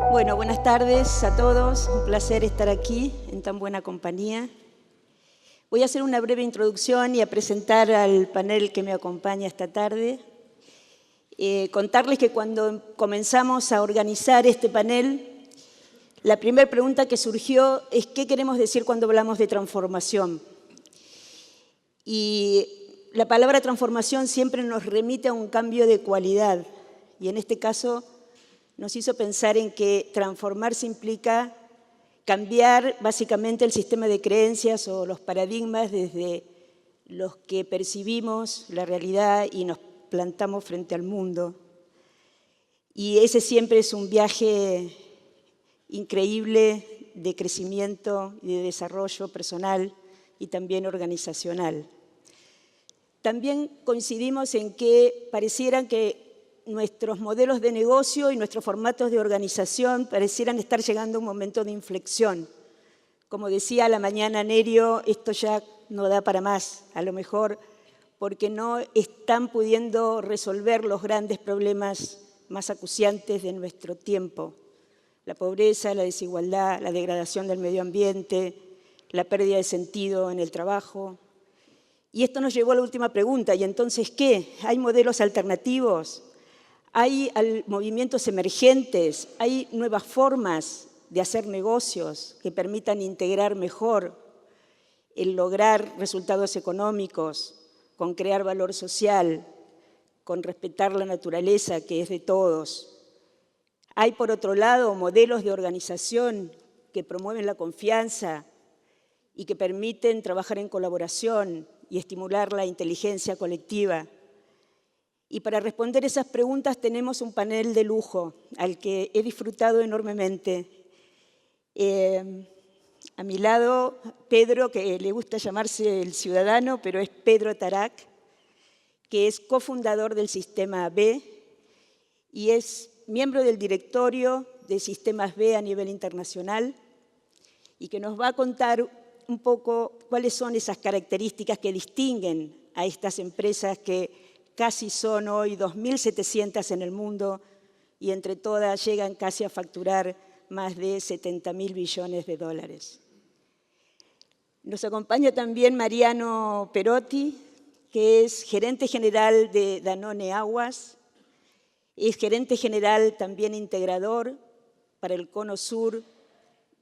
Bueno, buenas tardes a todos. Un placer estar aquí en tan buena compañía. Voy a hacer una breve introducción y a presentar al panel que me acompaña esta tarde. Contarles que cuando comenzamos a organizar este panel, la primera pregunta que surgió es ¿qué queremos decir cuando hablamos de transformación? Y la palabra transformación siempre nos remite a un cambio de cualidad. Y en este caso nos hizo pensar en que transformarse implica cambiar básicamente el sistema de creencias o los paradigmas desde los que percibimos la realidad y nos plantamos frente al mundo. Y ese siempre es un viaje increíble de crecimiento y de desarrollo personal y también organizacional. También coincidimos en que parecieran que nuestros modelos de negocio y nuestros formatos de organización parecieran estar llegando a un momento de inflexión. Como decía a la mañana Nerio, esto ya no da para más, a lo mejor porque no están pudiendo resolver los grandes problemas más acuciantes de nuestro tiempo. La pobreza, la desigualdad, la degradación del medio ambiente, la pérdida de sentido en el trabajo. Y esto nos llevó a la última pregunta, ¿y entonces qué? ¿Hay modelos alternativos? ¿Hay movimientos emergentes? ¿Hay nuevas formas de hacer negocios que permitan integrar mejor el lograr resultados económicos, con crear valor social, con respetar la naturaleza que es de todos? Hay, por otro lado, modelos de organización que promueven la confianza y que permiten trabajar en colaboración y estimular la inteligencia colectiva. Y para responder esas preguntas tenemos un panel de lujo al que he disfrutado enormemente. A mi lado, Pedro, que le gusta llamarse el ciudadano, pero es Pedro Tarac, que es cofundador del Sistema B y es miembro del directorio de Sistemas B a nivel internacional y que nos va a contar un poco cuáles son esas características que distinguen a estas empresas que casi son hoy 2.700 en el mundo y entre todas llegan casi a facturar más de 70.000 billones de dólares. Nos acompaña también Mariano Perotti, que es gerente general de Danone Aguas, es gerente general también integrador para el Cono Sur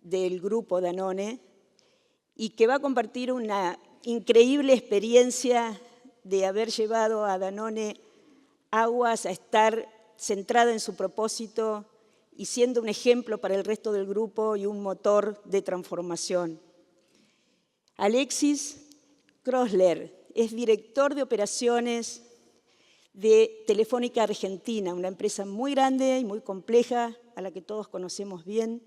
del grupo Danone y que va a compartir una increíble experiencia de haber llevado a Danone Aguas a estar centrada en su propósito y siendo un ejemplo para el resto del grupo y un motor de transformación. Alexis Krosler es director de operaciones de Telefónica Argentina, una empresa muy grande y muy compleja, a la que todos conocemos bien.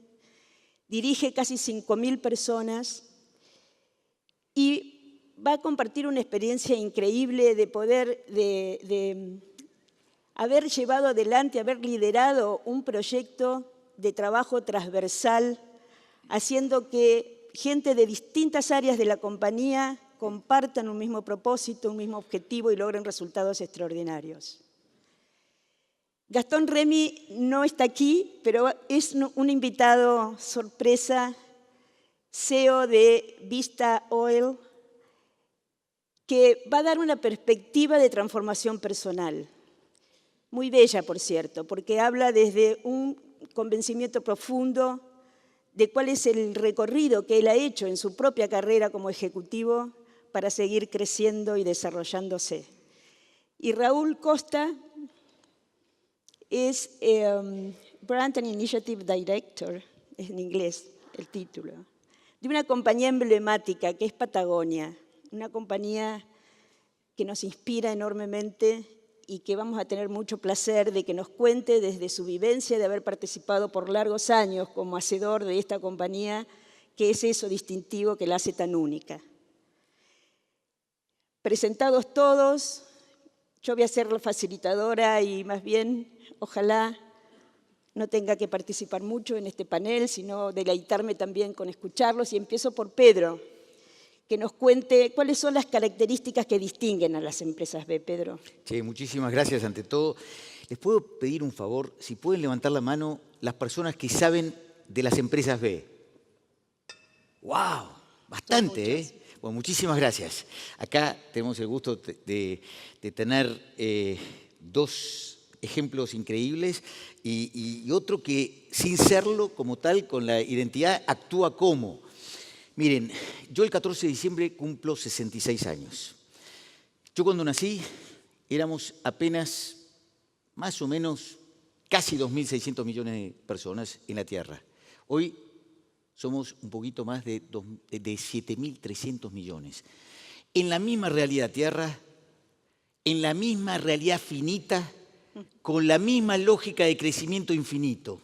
Dirige casi 5.000 personas y va a compartir una experiencia increíble de poder, de haber llevado adelante, haber liderado un proyecto de trabajo transversal, haciendo que gente de distintas áreas de la compañía compartan un mismo propósito, un mismo objetivo y logren resultados extraordinarios. Gastón Remy no está aquí, pero es un invitado sorpresa, CEO de Vista Oil, que va a dar una perspectiva de transformación personal. Muy bella, por cierto, porque habla desde un convencimiento profundo de cuál es el recorrido que él ha hecho en su propia carrera como ejecutivo para seguir creciendo y desarrollándose. Y Raúl Costa es Brand and Initiative Director, es en inglés el título, de una compañía emblemática que es Patagonia, una compañía que nos inspira enormemente y que vamos a tener mucho placer de que nos cuente desde su vivencia de haber participado por largos años como hacedor de esta compañía, qué es eso distintivo que la hace tan única. Presentados todos, yo voy a ser la facilitadora y más bien, ojalá no tenga que participar mucho en este panel, sino deleitarme también con escucharlos. Y empiezo por Pedro, que nos cuente cuáles son las características que distinguen a las empresas B. Pedro. Sí, muchísimas gracias ante todo. Les puedo pedir un favor, si pueden levantar la mano las personas que saben de las empresas B. ¡Wow! Bastante, ¿eh? Bueno, muchísimas gracias. Acá tenemos el gusto de tener dos ejemplos increíbles y otro que, sin serlo como tal, con la identidad, actúa como. Miren, yo el 14 de diciembre cumplo 66 años. Yo cuando nací éramos apenas más o menos casi 2.600 millones de personas en la Tierra. Hoy somos un poquito más de 7.300 millones. En la misma realidad Tierra, en la misma realidad finita, con la misma lógica de crecimiento infinito.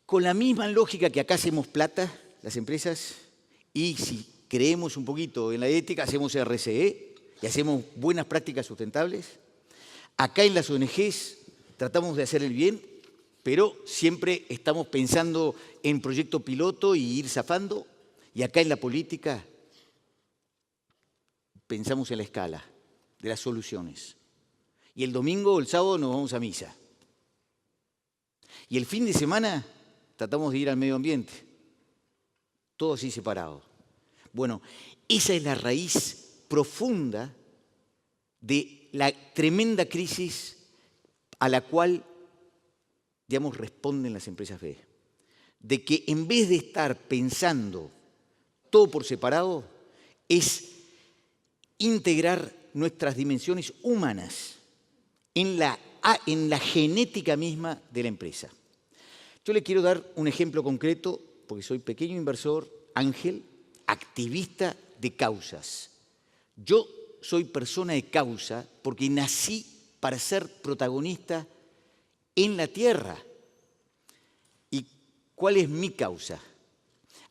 Con la misma lógica que acá hacemos plata, las empresas, y si creemos un poquito en la ética, hacemos RSE y hacemos buenas prácticas sustentables. Acá en las ONGs tratamos de hacer el bien, pero siempre estamos pensando en proyecto piloto y ir zafando. Y acá en la política pensamos en la escala de las soluciones. Y el domingo o el sábado nos vamos a misa. Y el fin de semana tratamos de ir al medio ambiente. Todo así separado. Bueno, esa es la raíz profunda de la tremenda crisis a la cual, digamos, responden las empresas B. De que en vez de estar pensando todo por separado, es integrar nuestras dimensiones humanas en la genética misma de la empresa. Yo le quiero dar un ejemplo concreto, porque soy pequeño inversor, ángel, activista de causas. Yo soy persona de causa porque nací para ser protagonista en la Tierra. ¿Y cuál es mi causa?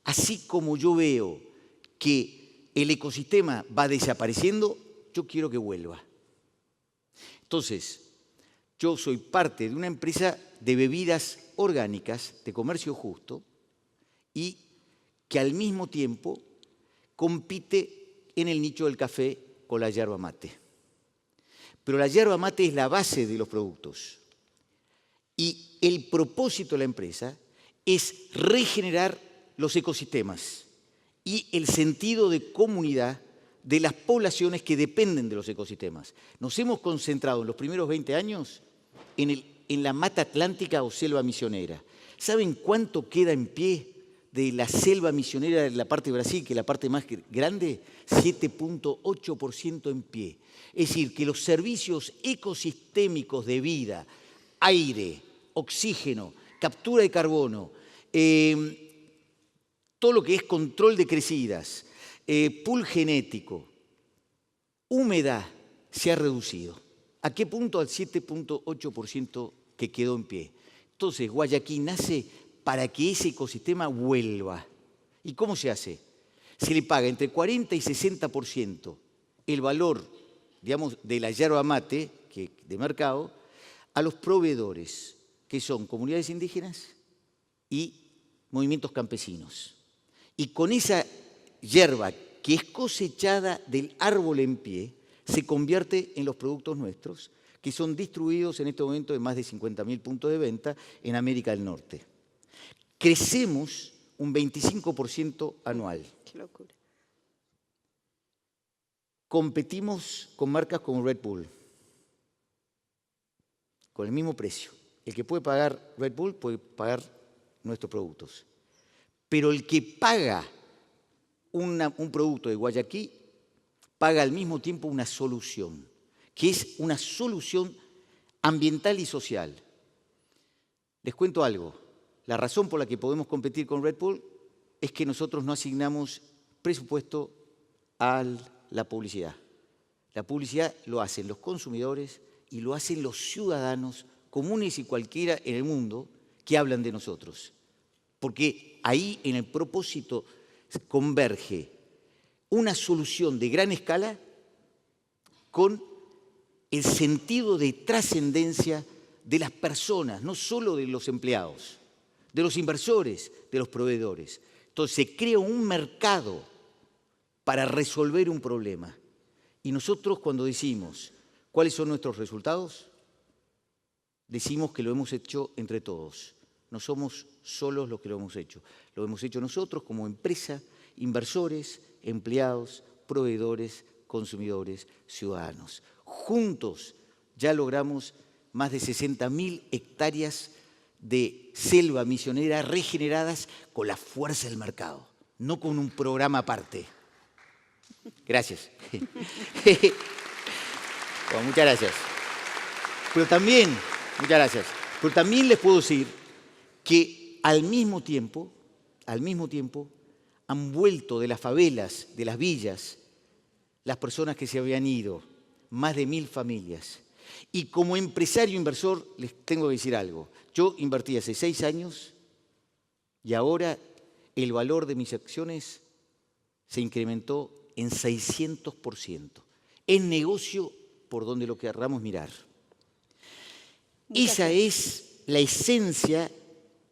Así como yo veo que el ecosistema va desapareciendo, yo quiero que vuelva. Entonces, yo soy parte de una empresa de bebidas orgánicas, de comercio justo, y que al mismo tiempo compite en el nicho del café con la yerba mate. Pero la yerba mate es la base de los productos. Y el propósito de la empresa es regenerar los ecosistemas y el sentido de comunidad de las poblaciones que dependen de los ecosistemas. Nos hemos concentrado en los primeros 20 años en la mata atlántica o selva misionera. ¿Saben cuánto queda en pie de la selva misionera de la parte de Brasil, que es la parte más grande? 7.8% en pie. Es decir, que los servicios ecosistémicos de vida, aire, oxígeno, captura de carbono, todo lo que es control de crecidas, pool genético, humedad, se ha reducido. ¿A qué punto? Al 7.8% que quedó en pie. Entonces, Guayaquil nace para que ese ecosistema vuelva. ¿Y cómo se hace? Se le paga entre 40 y 60% el valor, digamos, de la yerba mate de mercado a los proveedores, que son comunidades indígenas y movimientos campesinos. Y con esa yerba que es cosechada del árbol en pie, se convierte en los productos nuestros, que son distribuidos en este momento en más de 50.000 puntos de venta en América del Norte. Crecemos un 25% anual. Qué locura. Competimos con marcas como Red Bull, con el mismo precio. El que puede pagar Red Bull puede pagar nuestros productos. Pero el que paga un producto de Guayaquil paga al mismo tiempo una solución, que es una solución ambiental y social. Les cuento algo. La razón por la que podemos competir con Red Bull es que nosotros no asignamos presupuesto a la publicidad. La publicidad lo hacen los consumidores y lo hacen los ciudadanos comunes y cualquiera en el mundo que hablan de nosotros. Porque ahí en el propósito converge una solución de gran escala con el sentido de trascendencia de las personas, no solo de los empleados, de los inversores, de los proveedores. Entonces se crea un mercado para resolver un problema. Y nosotros cuando decimos, ¿Cuáles son nuestros resultados? Decimos que lo hemos hecho entre todos. No somos solos los que lo hemos hecho. Lo hemos hecho nosotros como empresa, inversores, empleados, proveedores, consumidores, ciudadanos. Juntos ya logramos más de 60.000 hectáreas de selva misionera regeneradas con la fuerza del mercado, no con un programa aparte. Gracias. Bueno, muchas gracias. Pero también, muchas gracias. Pero también les puedo decir que al mismo tiempo han vuelto de las favelas, de las villas, las personas que se habían ido, más de 1.000 familias. Y como empresario inversor les tengo que decir algo. Yo invertí hace 6 años y ahora el valor de mis acciones se incrementó en 600%. Es negocio por donde lo querramos mirar. Esa es la esencia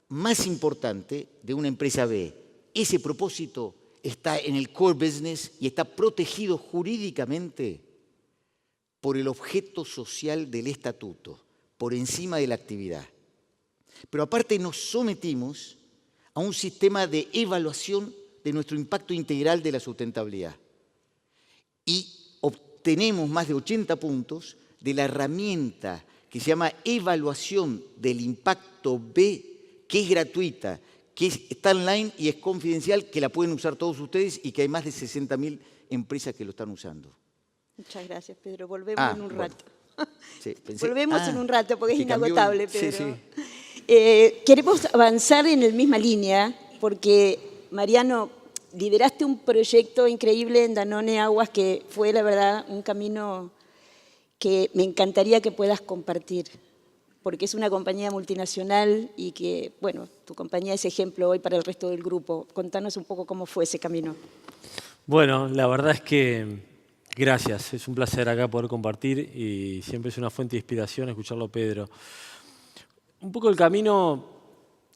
más importante de una empresa B. Ese propósito está en el core business y está protegido jurídicamente por el objeto social del estatuto, por encima de la actividad. Pero aparte nos sometimos a un sistema de evaluación de nuestro impacto integral de la sustentabilidad. Y obtenemos más de 80 puntos de la herramienta que se llama Evaluación del Impacto B, que es gratuita, que está online y es confidencial, que la pueden usar todos ustedes y que hay más de 60.000 empresas que lo están usando. Muchas gracias, Pedro. Volvemos en un rato. Sí, Volvemos en un rato porque es cambió, inagotable, Pedro. Sí. Queremos avanzar en la misma línea porque, Mariano, lideraste un proyecto increíble en Danone Aguas que fue, la verdad, un camino que me encantaría que puedas compartir, porque es una compañía multinacional y que, bueno, tu compañía es ejemplo hoy para el resto del grupo. Contanos un poco cómo fue ese camino. Bueno, la verdad es que gracias. Es un placer acá poder compartir y siempre es una fuente de inspiración escucharlo, Pedro. Un poco el camino,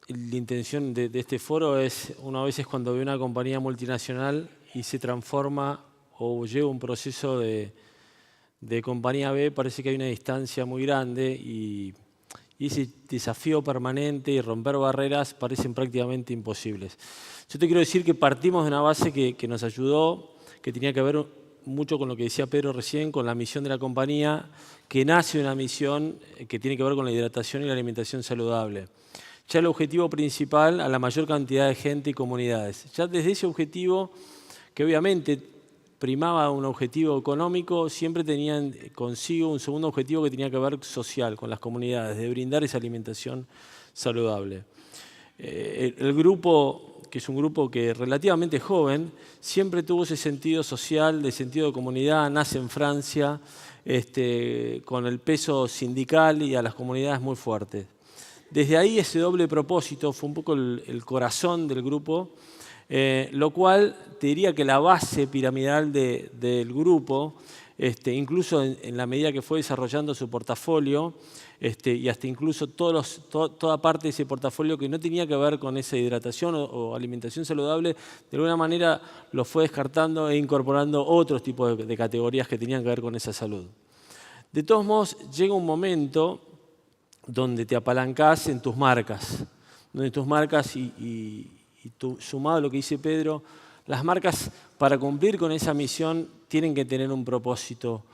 la intención de este foro es, una vez es cuando ve una compañía multinacional y se transforma o lleva un proceso de compañía B, parece que hay una distancia muy grande y ese desafío permanente y romper barreras parecen prácticamente imposibles. Yo te quiero decir que partimos de una base que nos ayudó, que tenía que ver mucho con lo que decía Pedro recién, con la misión de la compañía, que nace de una misión que tiene que ver con la hidratación y la alimentación saludable. Ya el objetivo principal a la mayor cantidad de gente y comunidades. Ya desde ese objetivo, que obviamente primaba un objetivo económico, siempre tenían consigo un segundo objetivo que tenía que ver social, con las comunidades, de brindar esa alimentación saludable. El grupo, que es un grupo que relativamente joven, siempre tuvo ese sentido social, de sentido de comunidad, nace en Francia, con el peso sindical y a las comunidades muy fuertes. Desde ahí ese doble propósito fue un poco el corazón del grupo, lo cual te diría que la base piramidal del grupo, incluso en la medida que fue desarrollando su portafolio, y hasta incluso toda parte de ese portafolio que no tenía que ver con esa hidratación o alimentación saludable, de alguna manera lo fue descartando e incorporando otros tipos de categorías que tenían que ver con esa salud. De todos modos, llega un momento donde te apalancás en tus marcas, y sumado a lo que dice Pedro, las marcas para cumplir con esa misión tienen que tener un propósito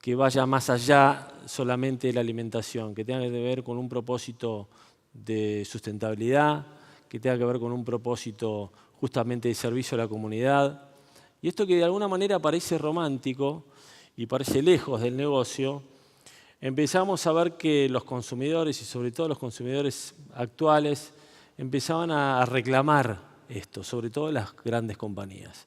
que vaya más allá solamente de la alimentación, que tenga que ver con un propósito de sustentabilidad, que tenga que ver con un propósito justamente de servicio a la comunidad. Y esto que de alguna manera parece romántico y parece lejos del negocio, empezamos a ver que los consumidores, y sobre todo los consumidores actuales, empezaban a reclamar esto, sobre todo las grandes compañías.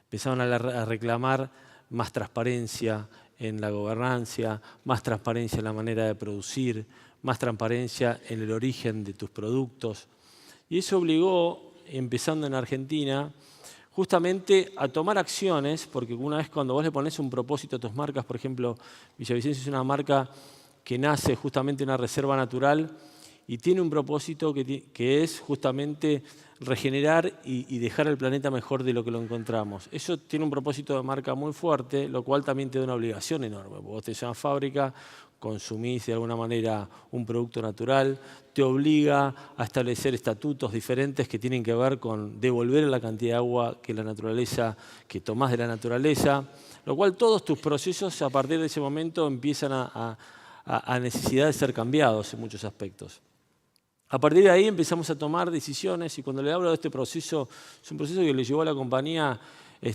Empezaban a reclamar más transparencia en la gobernanza, más transparencia en la manera de producir, más transparencia en el origen de tus productos. Y eso obligó, empezando en Argentina, justamente a tomar acciones, porque una vez cuando vos le pones un propósito a tus marcas, por ejemplo, Villavicencio es una marca que nace justamente en una reserva natural y tiene un propósito que es justamente regenerar y dejar el planeta mejor de lo que lo encontramos. Eso tiene un propósito de marca muy fuerte, lo cual también te da una obligación enorme. Vos te llamas fábrica, consumís de alguna manera un producto natural, te obliga a establecer estatutos diferentes que tienen que ver con devolver la cantidad de agua que tomás de la naturaleza, lo cual todos tus procesos a partir de ese momento empiezan a necesidad de ser cambiados en muchos aspectos. A partir de ahí empezamos a tomar decisiones y cuando le hablo de este proceso, es un proceso que le llevó a la compañía,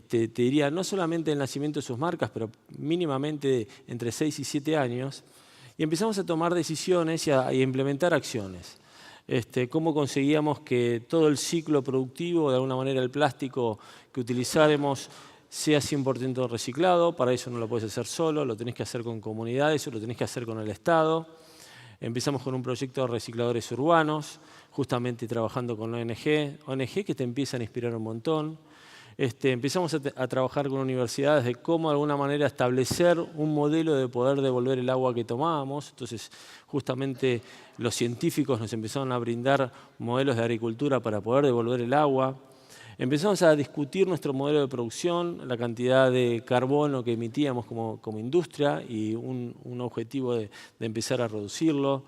te diría, no solamente el nacimiento de sus marcas, pero mínimamente entre 6 y 7 años, y empezamos a tomar decisiones y a implementar acciones. Cómo conseguíamos que todo el ciclo productivo, de alguna manera el plástico que utilizáramos, sea 100% reciclado. Para eso no lo puedes hacer solo, lo tenés que hacer con comunidades o lo tenés que hacer con el Estado. Empezamos con un proyecto de recicladores urbanos, justamente trabajando con ONG que te empiezan a inspirar un montón. Empezamos a trabajar con universidades de cómo de alguna manera establecer un modelo de poder devolver el agua que tomábamos. Entonces, justamente los científicos nos empezaron a brindar modelos de agricultura para poder devolver el agua. Empezamos a discutir nuestro modelo de producción, la cantidad de carbono que emitíamos como industria y un objetivo de empezar a reducirlo,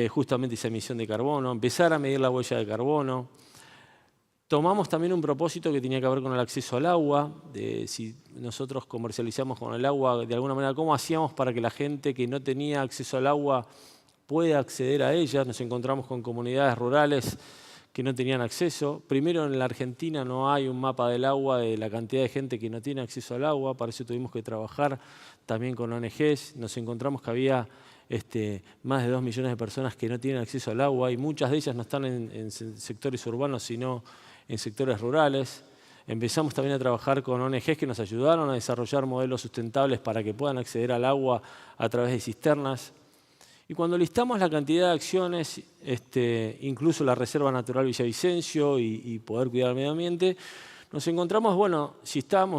justamente esa emisión de carbono, empezar a medir la huella de carbono. Tomamos también un propósito que tenía que ver con el acceso al agua, de si nosotros comercializamos con el agua, de alguna manera, ¿cómo hacíamos para que la gente que no tenía acceso al agua pueda acceder a ella? Nos encontramos con comunidades rurales que no tenían acceso. Primero, en la Argentina no hay un mapa del agua de la cantidad de gente que no tiene acceso al agua, para eso tuvimos que trabajar también con ONGs. Nos encontramos que había más de 2 millones de personas que no tienen acceso al agua y muchas de ellas no están en sectores urbanos, sino en sectores rurales. Empezamos también a trabajar con ONGs que nos ayudaron a desarrollar modelos sustentables para que puedan acceder al agua a través de cisternas. Y cuando listamos la cantidad de acciones, incluso la Reserva Natural Villavicencio y poder cuidar el medio ambiente, nos encontramos, bueno,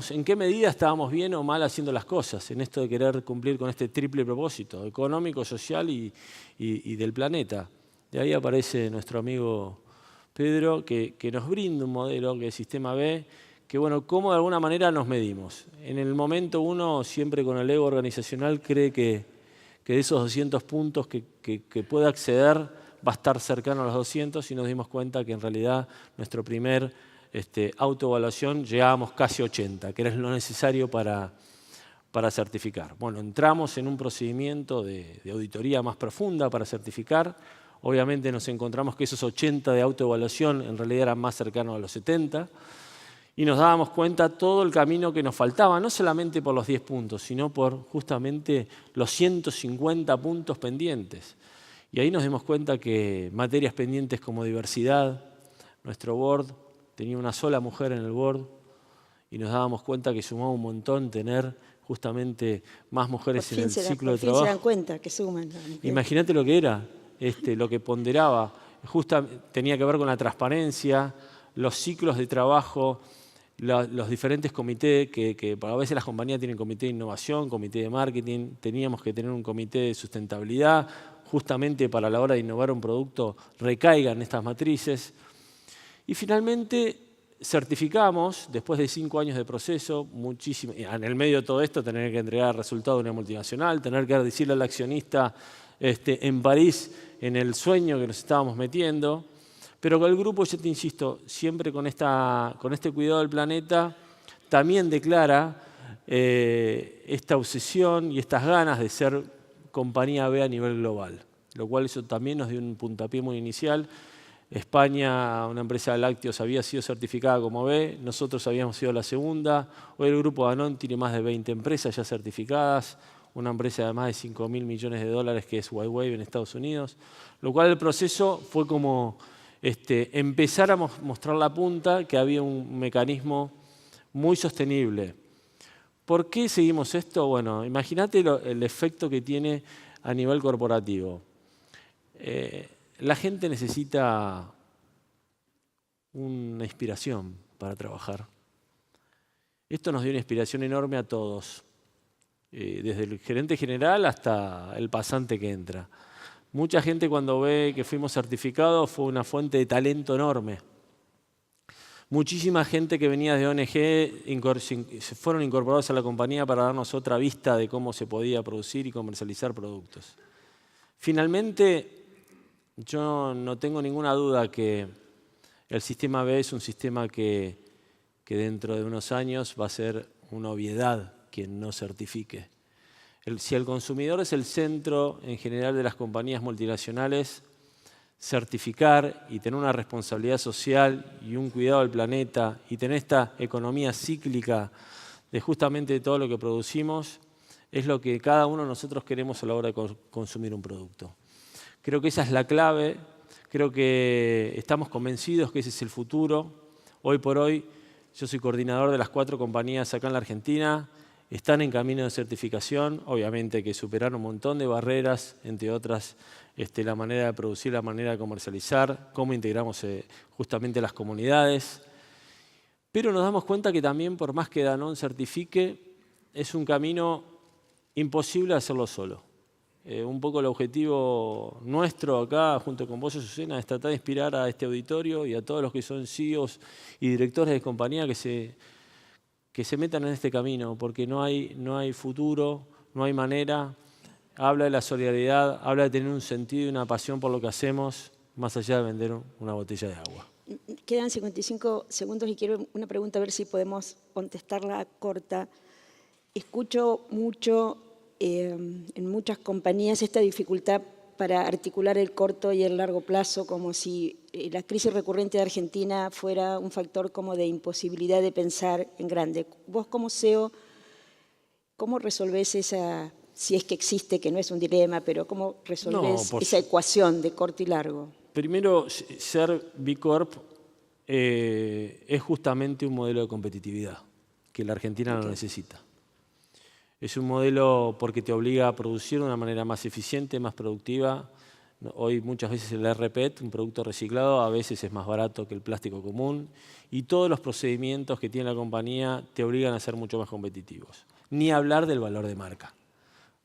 en qué medida estábamos bien o mal haciendo las cosas, en esto de querer cumplir con este triple propósito, económico, social y del planeta. De ahí aparece nuestro amigo Pedro, que nos brinda un modelo que es Sistema B, que bueno, cómo de alguna manera nos medimos. En el momento uno, siempre con el ego organizacional, cree que de esos 200 puntos que puede acceder va a estar cercano a los 200 y nos dimos cuenta que en realidad nuestro primer autoevaluación llegábamos casi 80, que era lo necesario para certificar. Bueno, entramos en un procedimiento de auditoría más profunda para certificar. Obviamente nos encontramos que esos 80 de autoevaluación en realidad eran más cercanos a los 70. Y nos dábamos cuenta todo el camino que nos faltaba, no solamente por los 10 puntos, sino por justamente los 150 puntos pendientes. Y ahí nos dimos cuenta que materias pendientes como diversidad, nuestro board tenía una sola mujer en el board y nos dábamos cuenta que sumaba un montón tener justamente más mujeres en el ciclo de trabajo. Por fin se dan cuenta que suman. Imagínate lo que era, lo que ponderaba. Tenía que ver con la transparencia, los ciclos de trabajo, los diferentes comités, que a veces las compañías tienen comité de innovación, comité de marketing, teníamos que tener un comité de sustentabilidad, justamente para la hora de innovar un producto recaigan estas matrices. Y finalmente certificamos, después de 5 años de proceso, muchísimo, en el medio de todo esto, tener que entregar el resultado de una multinacional, tener que decirle al accionista en París, en el sueño que nos estábamos metiendo. Pero con el grupo, yo te insisto, siempre con este cuidado del planeta, también declara esta obsesión y estas ganas de ser compañía B a nivel global, lo cual eso también nos dio un puntapié muy inicial. España, una empresa de lácteos, había sido certificada como B, nosotros habíamos sido la segunda. Hoy el grupo Danone tiene más de 20 empresas ya certificadas, una empresa de más de 5.000 millones de dólares que es Y-Wave en Estados Unidos, lo cual el proceso fue como empezar a mostrar la punta, que había un mecanismo muy sostenible. ¿Por qué seguimos esto? Bueno, imagínate el efecto que tiene a nivel corporativo. La gente necesita una inspiración para trabajar. Esto nos dio una inspiración enorme a todos, desde el gerente general hasta el pasante que entra. Mucha gente cuando ve que fuimos certificados fue una fuente de talento enorme. Muchísima gente que venía de ONG se fueron incorporados a la compañía para darnos otra vista de cómo se podía producir y comercializar productos. Finalmente, yo no tengo ninguna duda que el sistema B es un sistema que dentro de unos años va a ser una obviedad quien no certifique. Si el consumidor es el centro en general de las compañías multinacionales, certificar y tener una responsabilidad social y un cuidado del planeta y tener esta economía cíclica de justamente todo lo que producimos es lo que cada uno de nosotros queremos a la hora de consumir un producto. Creo que esa es la clave, creo que estamos convencidos que ese es el futuro. Hoy por hoy yo soy coordinador de las 4 compañías acá en la Argentina, están en camino de certificación, obviamente que superaron un montón de barreras, entre otras la manera de producir, la manera de comercializar, cómo integramos justamente las comunidades. Pero nos damos cuenta que también, por más que Danone certifique, es un camino imposible hacerlo solo. Un poco el objetivo nuestro acá, junto con vos, Azucena, es tratar de inspirar a este auditorio y a todos los que son CEOs y directores de compañía que se metan en este camino, porque no hay futuro, no hay manera. Habla de la solidaridad, habla de tener un sentido y una pasión por lo que hacemos, más allá de vender una botella de agua. Quedan 55 segundos y quiero una pregunta, a ver si podemos contestarla corta. Escucho mucho en muchas compañías esta dificultad para articular el corto y el largo plazo, como si la crisis recurrente de Argentina fuera un factor como de imposibilidad de pensar en grande. Vos como CEO, ¿cómo resolvés esa, si es que existe, que no es un dilema, pero cómo resolvés esa ecuación de corto y largo? Primero, ser B Corp es justamente un modelo de competitividad, que la Argentina lo necesita. Es un modelo porque te obliga a producir de una manera más eficiente, más productiva. Hoy muchas veces el RPET, un producto reciclado, a veces es más barato que el plástico común. Y todos los procedimientos que tiene la compañía te obligan a ser mucho más competitivos. Ni hablar del valor de marca.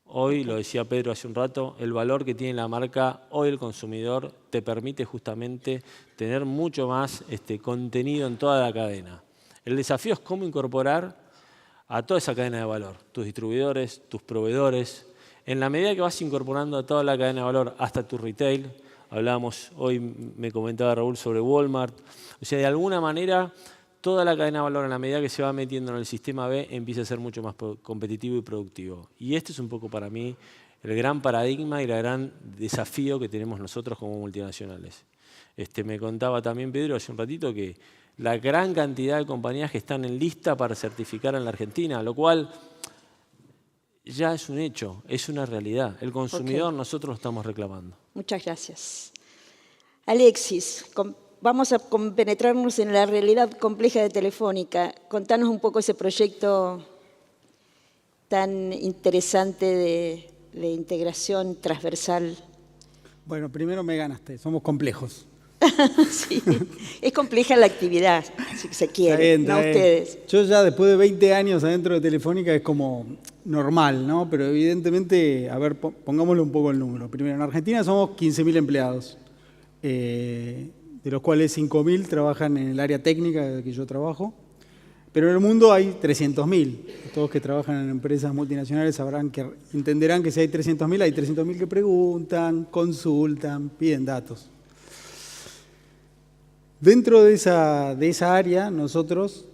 Hoy, lo decía Pedro hace un rato, el valor que tiene la marca, hoy el consumidor te permite justamente tener mucho más contenido en toda la cadena. El desafío es cómo incorporar a toda esa cadena de valor, tus distribuidores, tus proveedores. En la medida que vas incorporando a toda la cadena de valor hasta tu retail, hablábamos, hoy me comentaba Raúl sobre Walmart, o sea, de alguna manera toda la cadena de valor en la medida que se va metiendo en el sistema B empieza a ser mucho más competitivo y productivo. Y este es un poco para mí el gran paradigma y el gran desafío que tenemos nosotros como multinacionales. Me contaba también Pedro hace un ratito que la gran cantidad de compañías que están en lista para certificar en la Argentina, lo cual ya es un hecho, es una realidad. El consumidor nosotros lo estamos reclamando. Muchas gracias. Alexis, vamos a compenetrarnos en la realidad compleja de Telefónica. Contanos un poco ese proyecto tan interesante de integración transversal. Bueno, primero me ganaste, somos complejos. Sí, es compleja la actividad, si se quiere, no ustedes. Yo ya después de 20 años adentro de Telefónica es como normal, ¿no? Pero evidentemente, a ver, pongámosle un poco el número. Primero, en Argentina somos 15.000 empleados, de los cuales 5.000 trabajan en el área técnica de que yo trabajo, pero en el mundo hay 300.000. Todos que trabajan en empresas multinacionales entenderán que si hay 300.000, hay 300.000 que preguntan, consultan, piden datos. Dentro de esa área, nosotros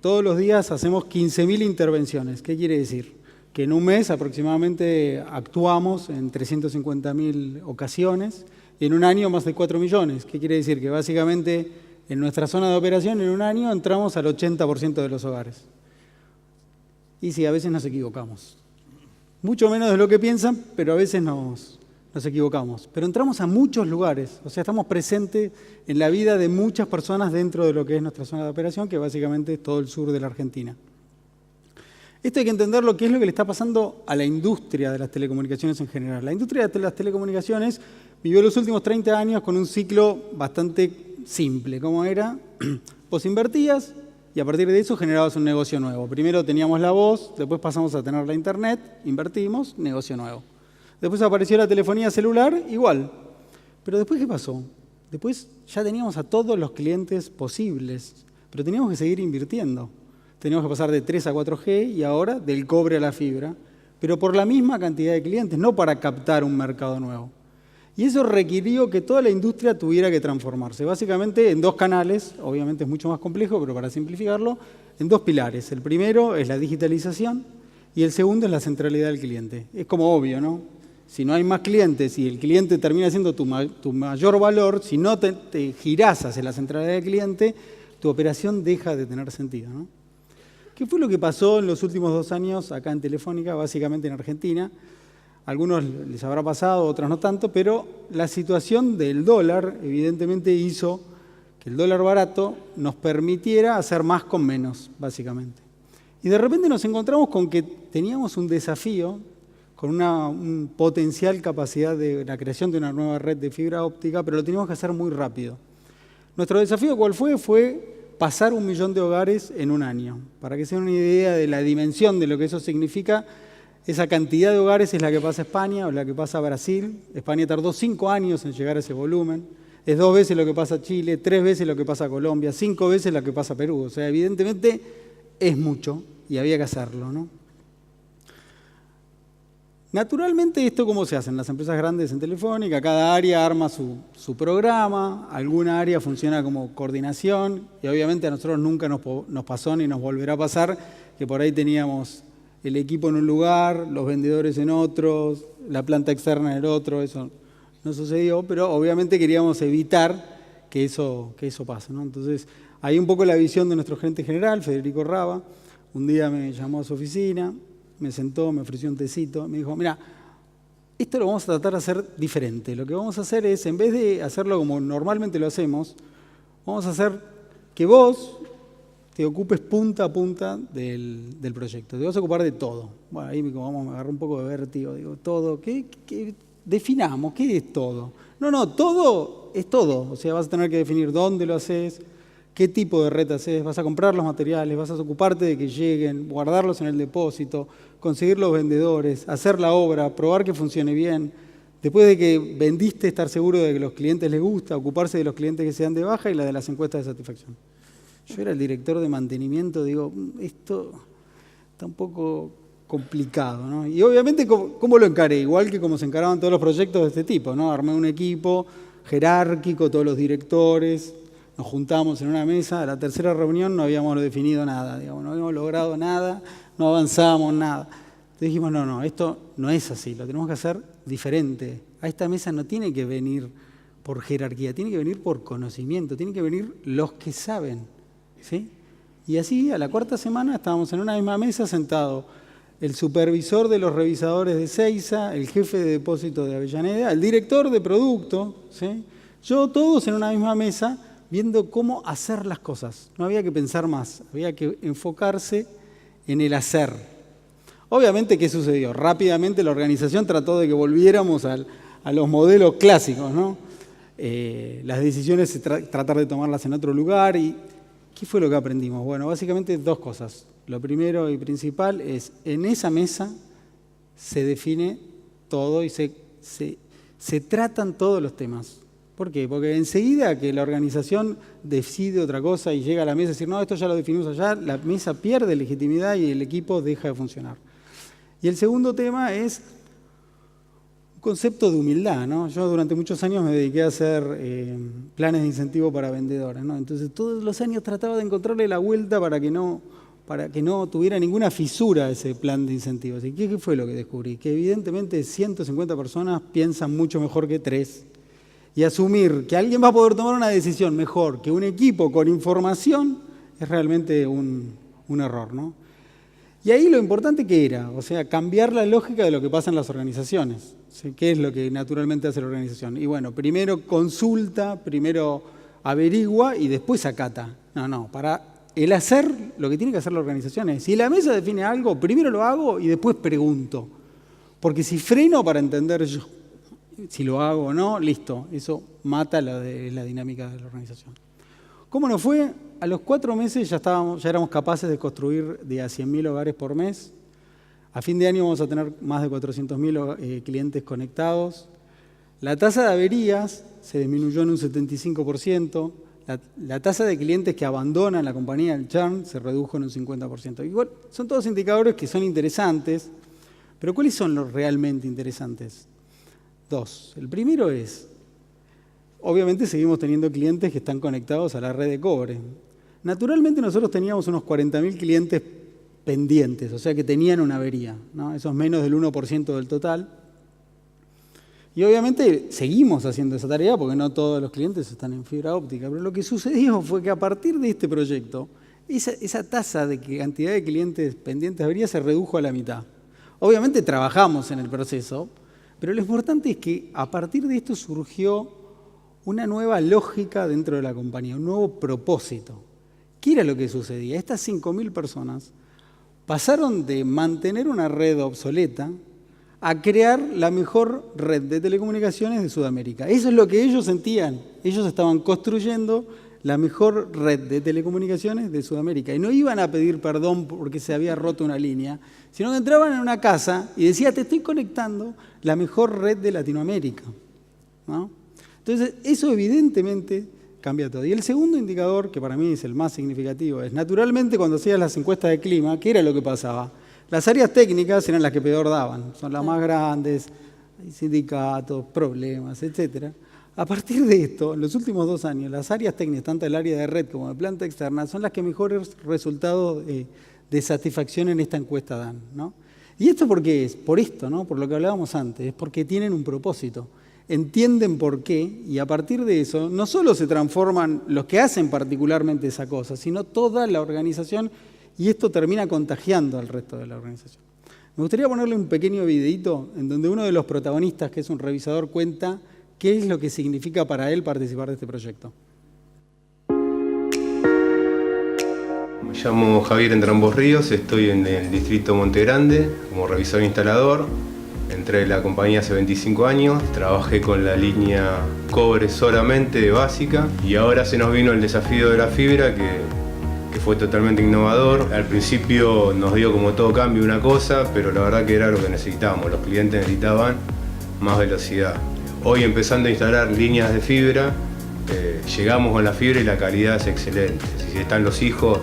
todos los días hacemos 15.000 intervenciones. ¿Qué quiere decir? Que en un mes aproximadamente actuamos en 350.000 ocasiones y en un año más de 4 millones. ¿Qué quiere decir? Que básicamente en nuestra zona de operación en un año entramos al 80% de los hogares. Y sí, a veces nos equivocamos. Mucho menos de lo que piensan, pero a veces nos equivocamos. Pero entramos a muchos lugares, o sea, estamos presentes en la vida de muchas personas dentro de lo que es nuestra zona de operación, que básicamente es todo el sur de la Argentina. Esto hay que entender lo que es lo que le está pasando a la industria de las telecomunicaciones en general. La industria de las telecomunicaciones vivió los últimos 30 años con un ciclo bastante simple. ¿Cómo era? Vos invertías y a partir de eso generabas un negocio nuevo. Primero teníamos la voz, después pasamos a tener la internet, invertimos, negocio nuevo. Después apareció la telefonía celular, igual. Pero después, ¿qué pasó? Después ya teníamos a todos los clientes posibles, pero teníamos que seguir invirtiendo. Teníamos que pasar de 3 a 4G y ahora del cobre a la fibra, pero por la misma cantidad de clientes, no para captar un mercado nuevo. Y eso requirió que toda la industria tuviera que transformarse, básicamente en 2 canales, obviamente es mucho más complejo, pero para simplificarlo, en 2 pilares. El primero es la digitalización y el segundo es la centralidad del cliente. Es como obvio, ¿no? Si no hay más clientes y el cliente termina siendo tu mayor valor, si no te girás hacia la centralidad del cliente, tu operación deja de tener sentido, ¿no? ¿Qué fue lo que pasó en los últimos 2 años acá en Telefónica, básicamente en Argentina? A algunos les habrá pasado, otros no tanto, pero la situación del dólar evidentemente hizo que el dólar barato nos permitiera hacer más con menos, básicamente. Y de repente nos encontramos con que teníamos un desafío con una potencial capacidad de la creación de una nueva red de fibra óptica, pero lo teníamos que hacer muy rápido. Nuestro desafío, ¿cuál fue? Fue pasar 1 millón de hogares en un año. Para que se den una idea de la dimensión de lo que eso significa, esa cantidad de hogares es la que pasa a España o la que pasa a Brasil. España tardó 5 años en llegar a ese volumen. Es 2 veces lo que pasa a Chile, 3 veces lo que pasa a Colombia, 5 veces lo que pasa a Perú. O sea, evidentemente es mucho y había que hacerlo, ¿no? Naturalmente, ¿esto cómo se hace en las empresas grandes en Telefónica? Cada área arma su programa, alguna área funciona como coordinación y obviamente a nosotros nunca nos pasó ni nos volverá a pasar que por ahí teníamos el equipo en un lugar, los vendedores en otros, la planta externa en el otro, eso no sucedió, pero obviamente queríamos evitar que eso pase, ¿no? Entonces, ahí un poco la visión de nuestro gerente general, Federico Raba, un día me llamó a su oficina, me sentó, me ofreció un tecito, me dijo, mira, esto lo vamos a tratar de hacer diferente. Lo que vamos a hacer es, en vez de hacerlo como normalmente lo hacemos, vamos a hacer que vos te ocupes punta a punta del proyecto. Te vas a ocupar de todo. Bueno, ahí vamos a agarrar un poco de vértigo, digo, todo. ¿Qué definamos? ¿Qué es todo? No, todo es todo. O sea, vas a tener que definir dónde lo haces, qué tipo de red haces, vas a comprar los materiales, vas a ocuparte de que lleguen, guardarlos en el depósito, conseguir los vendedores, hacer la obra, probar que funcione bien. Después de que vendiste, estar seguro de que a los clientes les gusta, ocuparse de los clientes que se dan de baja y la de las encuestas de satisfacción. Yo era el director de mantenimiento, digo, esto está un poco complicado, ¿no? Y obviamente, ¿cómo lo encaré? Igual que como se encaraban todos los proyectos de este tipo, ¿no? Armé un equipo jerárquico, todos los directores, nos juntamos en una mesa, a la tercera reunión no habíamos definido nada, digamos, no habíamos logrado nada, no avanzábamos nada. Entonces dijimos, no, esto no es así, lo tenemos que hacer diferente. A esta mesa no tiene que venir por jerarquía, tiene que venir por conocimiento, tienen que venir los que saben, ¿sí? Y así, a la 4ª semana, estábamos en una misma mesa sentados el supervisor de los revisadores de Seiza, el jefe de depósito de Avellaneda, el director de producto, ¿sí? Yo, todos en una misma mesa, viendo cómo hacer las cosas. No había que pensar más, había que enfocarse en el hacer. Obviamente, ¿qué sucedió? Rápidamente la organización trató de que volviéramos a los modelos clásicos, ¿no? Las decisiones tratar de tomarlas en otro lugar. ¿Y qué fue lo que aprendimos? Bueno, básicamente 2 cosas. Lo primero y principal es, en esa mesa se define todo y se tratan todos los temas. ¿Por qué? Porque enseguida que la organización decide otra cosa y llega a la mesa y decir, no, esto ya lo definimos allá, la mesa pierde legitimidad y el equipo deja de funcionar. Y el segundo tema es un concepto de humildad, ¿no? Yo durante muchos años me dediqué a hacer planes de incentivo para vendedores, ¿no? Entonces todos los años trataba de encontrarle la vuelta para que no tuviera ninguna fisura ese plan de incentivos. ¿Y qué fue lo que descubrí? Que evidentemente 150 personas piensan mucho mejor que 3. Y asumir que alguien va a poder tomar una decisión mejor que un equipo con información es realmente un error, ¿no? Y ahí lo importante que era, o sea, cambiar la lógica de lo que pasa en las organizaciones. ¿Sí? ¿Qué es lo que naturalmente hace la organización? Y bueno, primero consulta, primero averigua y después acata. No, para el hacer, lo que tiene que hacer la organización es, si la mesa define algo, primero lo hago y después pregunto. Porque si freno para entender yo si lo hago o no, listo, eso mata la dinámica de la organización. ¿Cómo nos fue? A los 4 meses ya éramos capaces de construir de a 100.000 hogares por mes. A fin de año vamos a tener más de 400.000 clientes conectados. La tasa de averías se disminuyó en un 75%. La tasa de clientes que abandonan la compañía, el churn, se redujo en un 50%. Igual, son todos indicadores que son interesantes, pero ¿cuáles son los realmente interesantes? Dos. El primero es, obviamente seguimos teniendo clientes que están conectados a la red de cobre. Naturalmente nosotros teníamos unos 40.000 clientes pendientes, o sea que tenían una avería, ¿no? Eso es menos del 1% del total. Y obviamente seguimos haciendo esa tarea porque no todos los clientes están en fibra óptica, pero lo que sucedió fue que a partir de este proyecto, esa tasa de cantidad de clientes pendientes de avería se redujo a la mitad. Obviamente trabajamos en el proceso, pero lo importante es que a partir de esto surgió una nueva lógica dentro de la compañía, un nuevo propósito. ¿Qué era lo que sucedía? Estas 5.000 personas pasaron de mantener una red obsoleta a crear la mejor red de telecomunicaciones de Sudamérica. Eso es lo que ellos sentían. Ellos estaban construyendo la mejor red de telecomunicaciones de Sudamérica. Y no iban a pedir perdón porque se había roto una línea, sino que entraban en una casa y decían, te estoy conectando la mejor red de Latinoamérica, ¿no? Entonces, eso evidentemente cambia todo. Y el segundo indicador, que para mí es el más significativo, es naturalmente cuando hacías las encuestas de clima, ¿qué era lo que pasaba? Las áreas técnicas eran las que peor daban, son las más grandes, hay sindicatos, problemas, etc. A partir de esto, en los últimos 2 años, las áreas técnicas, tanto del área de red como de planta externa, son las que mejores resultados de satisfacción en esta encuesta dan, ¿no? ¿Y esto por qué es? Por esto, ¿no? Por lo que hablábamos antes, es porque tienen un propósito. Entienden por qué, y a partir de eso, no solo se transforman los que hacen particularmente esa cosa, sino toda la organización, y esto termina contagiando al resto de la organización. Me gustaría ponerle un pequeño videíto en donde uno de los protagonistas, que es un revisador, cuenta qué es lo que significa para él participar de este proyecto. Me llamo Javier Entrambos Ríos, estoy en el distrito Monte Grande como revisor instalador. Entré en la compañía hace 25 años, trabajé con la línea cobre solamente básica y ahora se nos vino el desafío de la fibra que fue totalmente innovador. Al principio nos dio como todo cambio una cosa, pero la verdad que era lo que necesitábamos. Los clientes necesitaban más velocidad. Hoy empezando a instalar líneas de fibra, llegamos con la fibra y la calidad es excelente. Si están los hijos,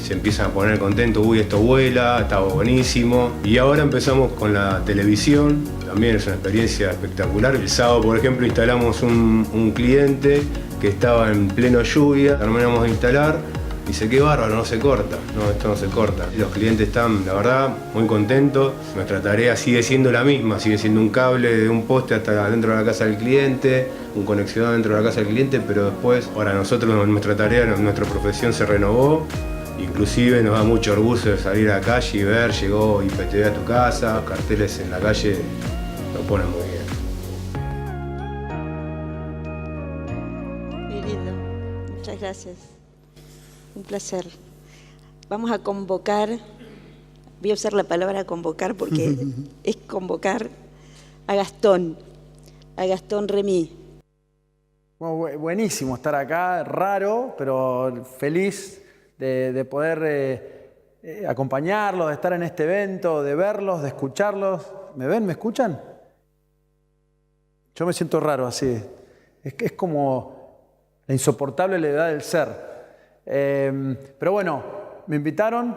se empiezan a poner contentos, uy, esto vuela, está buenísimo. Y ahora empezamos con la televisión, también es una experiencia espectacular. El sábado, por ejemplo, instalamos un cliente que estaba en pleno lluvia, terminamos de instalar y dice, qué bárbaro, no se corta. No, esto no se corta. Los clientes están, la verdad, muy contentos. Nuestra tarea sigue siendo la misma, sigue siendo un cable de un poste hasta dentro de la casa del cliente, un conexión dentro de la casa del cliente, pero después, ahora nosotros, nuestra tarea, nuestra profesión se renovó. Inclusive nos da mucho orgullo de salir a la calle y ver, llegó IPTV a tu casa, los carteles en la calle lo ponen muy bien. Muy lindo, muchas gracias. Un placer. Vamos a convocar, voy a usar la palabra convocar porque es convocar a Gastón Remy. Bueno, buenísimo estar acá, raro, pero feliz de poder acompañarlos, de estar en este evento, de verlos, de escucharlos. ¿Me ven? ¿Me escuchan? Yo me siento raro así. Es como la insoportable levedad del ser. Pero bueno, me invitaron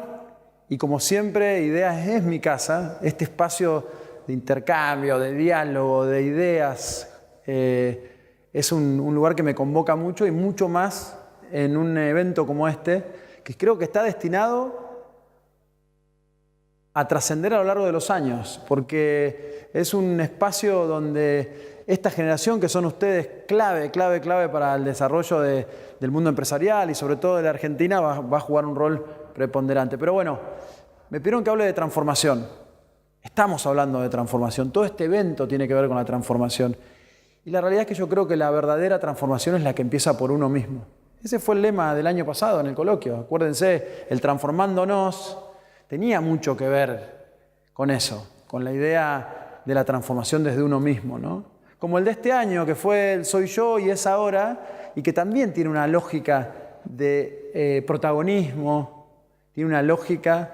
y como siempre, Ideas es mi casa. Este espacio de intercambio, de diálogo, de ideas, es un lugar que me convoca mucho y mucho más en un evento como este, que creo que está destinado a trascender a lo largo de los años, porque es un espacio donde esta generación, que son ustedes clave para el desarrollo del mundo empresarial y sobre todo de la Argentina, va a jugar un rol preponderante. Pero bueno, me pidieron que hable de transformación. Estamos hablando de transformación. Todo este evento tiene que ver con la transformación. Y la realidad es que yo creo que la verdadera transformación es la que empieza por uno mismo. Ese fue el lema del año pasado en el coloquio. Acuérdense, el transformándonos tenía mucho que ver con eso, con la idea de la transformación desde uno mismo, ¿no? Como el de este año, que fue el soy yo y es ahora, y que también tiene una lógica de protagonismo, tiene una lógica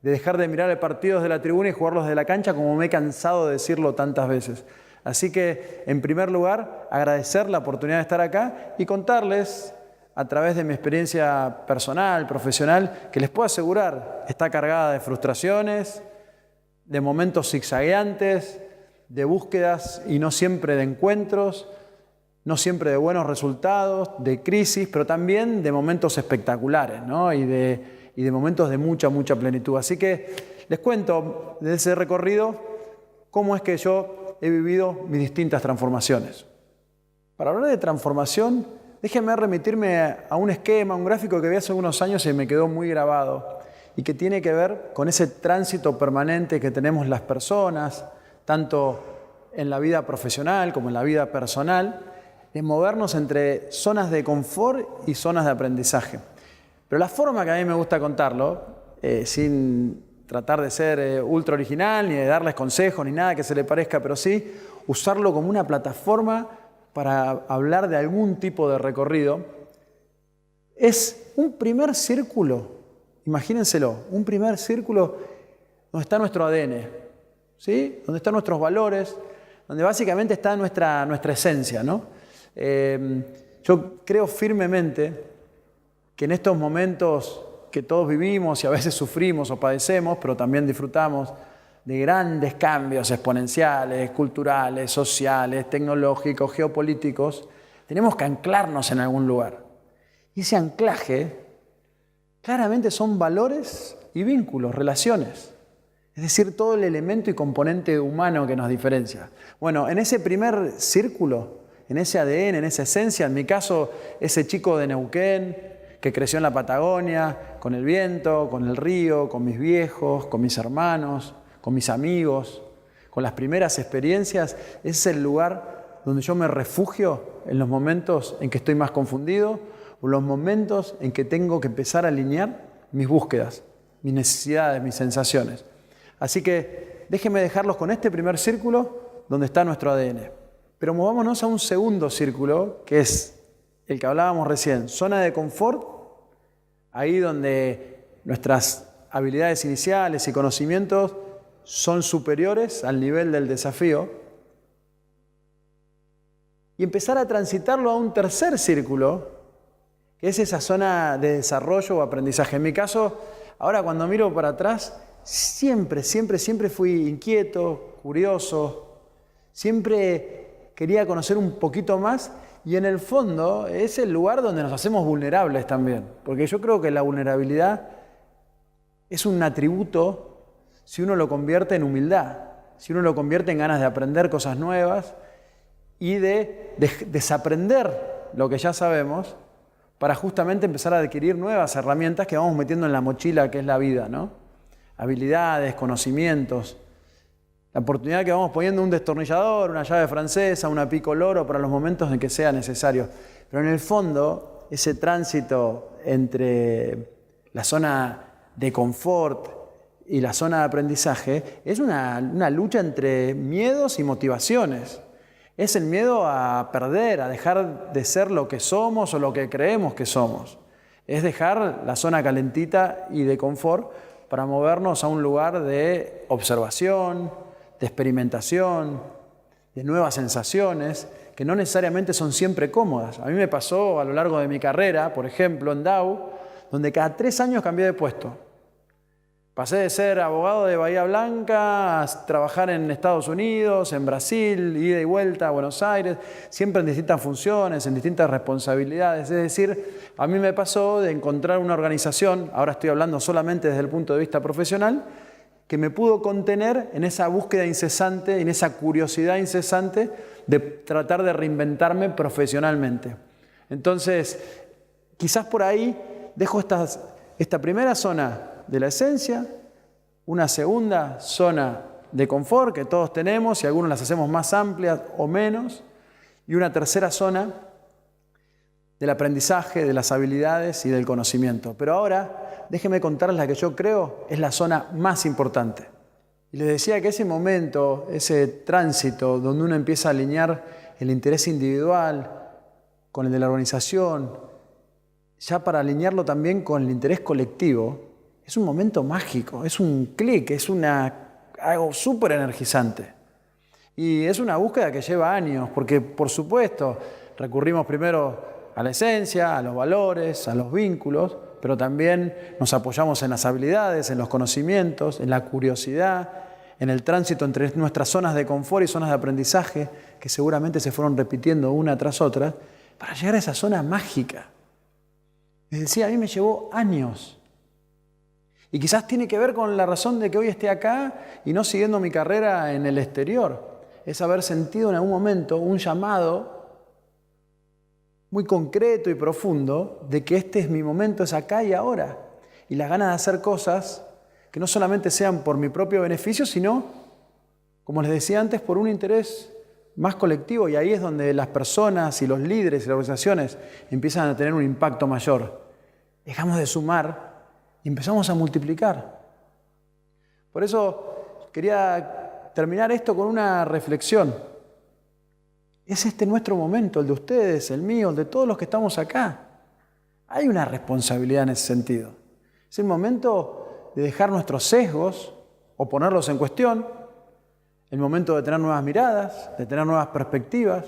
de dejar de mirar el partido desde la tribuna y jugarlos desde la cancha, como me he cansado de decirlo tantas veces. Así que, en primer lugar, agradecer la oportunidad de estar acá y contarles, a través de mi experiencia personal, profesional, que les puedo asegurar, está cargada de frustraciones, de momentos zigzagueantes, de búsquedas y no siempre de encuentros, no siempre de buenos resultados, de crisis, pero también de momentos espectaculares, ¿no? y de momentos de mucha, mucha plenitud. Así que les cuento de ese recorrido cómo es que yo he vivido mis distintas transformaciones. Para hablar de transformación, déjenme remitirme a un esquema, un gráfico que vi hace unos años y me quedó muy grabado y que tiene que ver con ese tránsito permanente que tenemos las personas, tanto en la vida profesional como en la vida personal, de movernos entre zonas de confort y zonas de aprendizaje. Pero la forma que a mí me gusta contarlo, sin tratar de ser ultra original, ni de darles consejos, ni nada que se le parezca, pero sí usarlo como una plataforma para hablar de algún tipo de recorrido, es un primer círculo, imagínenselo, un primer círculo donde está nuestro ADN, ¿sí? Donde están nuestros valores, donde básicamente está nuestra esencia, ¿no? Yo creo firmemente que en estos momentos que todos vivimos y a veces sufrimos o padecemos, pero también disfrutamos de grandes cambios exponenciales, culturales, sociales, tecnológicos, geopolíticos, tenemos que anclarnos en algún lugar. Y ese anclaje claramente son valores y vínculos, relaciones. Es decir, todo el elemento y componente humano que nos diferencia. Bueno, en ese primer círculo, en ese ADN, en esa esencia, en mi caso, ese chico de Neuquén que creció en la Patagonia, con el viento, con el río, con mis viejos, con mis hermanos, con mis amigos, con las primeras experiencias, ese es el lugar donde yo me refugio en los momentos en que estoy más confundido o los momentos en que tengo que empezar a alinear mis búsquedas, mis necesidades, mis sensaciones. Así que déjenme dejarlos con este primer círculo donde está nuestro ADN. Pero movámonos a un segundo círculo, que es el que hablábamos recién, zona de confort, ahí donde nuestras habilidades iniciales y conocimientos son superiores al nivel del desafío, y empezar a transitarlo a un tercer círculo, que es esa zona de desarrollo o aprendizaje. En mi caso, ahora cuando miro para atrás, siempre fui inquieto, curioso, siempre quería conocer un poquito más y en el fondo es el lugar donde nos hacemos vulnerables también. Porque yo creo que la vulnerabilidad es un atributo si uno lo convierte en humildad, si uno lo convierte en ganas de aprender cosas nuevas y de desaprender lo que ya sabemos para justamente empezar a adquirir nuevas herramientas que vamos metiendo en la mochila que es la vida, ¿no? Habilidades, conocimientos. La oportunidad que vamos poniendo un destornillador, una llave francesa, una pico loro para los momentos en que sea necesario. Pero en el fondo, ese tránsito entre la zona de confort y la zona de aprendizaje es una lucha entre miedos y motivaciones. Es el miedo a perder, a dejar de ser lo que somos o lo que creemos que somos. Es dejar la zona calentita y de confort para movernos a un lugar de observación, de experimentación, de nuevas sensaciones, que no necesariamente son siempre cómodas. A mí me pasó a lo largo de mi carrera, por ejemplo, en Dow, donde cada 3 años cambié de puesto. Pasé de ser abogado de Bahía Blanca a trabajar en Estados Unidos, en Brasil, ida y vuelta a Buenos Aires, siempre en distintas funciones, en distintas responsabilidades. Es decir, a mí me pasó de encontrar una organización, ahora estoy hablando solamente desde el punto de vista profesional, que me pudo contener en esa búsqueda incesante, en esa curiosidad incesante de tratar de reinventarme profesionalmente. Entonces, quizás por ahí dejo esta primera zona de la esencia, una segunda zona de confort que todos tenemos y algunos las hacemos más amplias o menos, y una tercera zona del aprendizaje, de las habilidades y del conocimiento. Pero ahora, déjenme contarles la que yo creo es la zona más importante. Y les decía que ese momento, ese tránsito donde uno empieza a alinear el interés individual con el de la organización, ya para alinearlo también con el interés colectivo, es un momento mágico, es un clic, es algo súper energizante. Y es una búsqueda que lleva años, porque por supuesto recurrimos primero a la esencia, a los valores, a los vínculos, pero también nos apoyamos en las habilidades, en los conocimientos, en la curiosidad, en el tránsito entre nuestras zonas de confort y zonas de aprendizaje, que seguramente se fueron repitiendo una tras otra, para llegar a esa zona mágica. Les decía, a mí me llevó años. Y quizás tiene que ver con la razón de que hoy esté acá y no siguiendo mi carrera en el exterior. Es haber sentido en algún momento un llamado muy concreto y profundo de que este es mi momento, es acá y ahora. Y las ganas de hacer cosas que no solamente sean por mi propio beneficio, sino, como les decía antes, por un interés más colectivo. Y ahí es donde las personas y los líderes y las organizaciones empiezan a tener un impacto mayor. Dejamos de sumar y empezamos a multiplicar. Por eso quería terminar esto con una reflexión. Es este nuestro momento, el de ustedes, el mío, el de todos los que estamos acá. Hay una responsabilidad en ese sentido. Es el momento de dejar nuestros sesgos o ponerlos en cuestión. El momento de tener nuevas miradas, de tener nuevas perspectivas.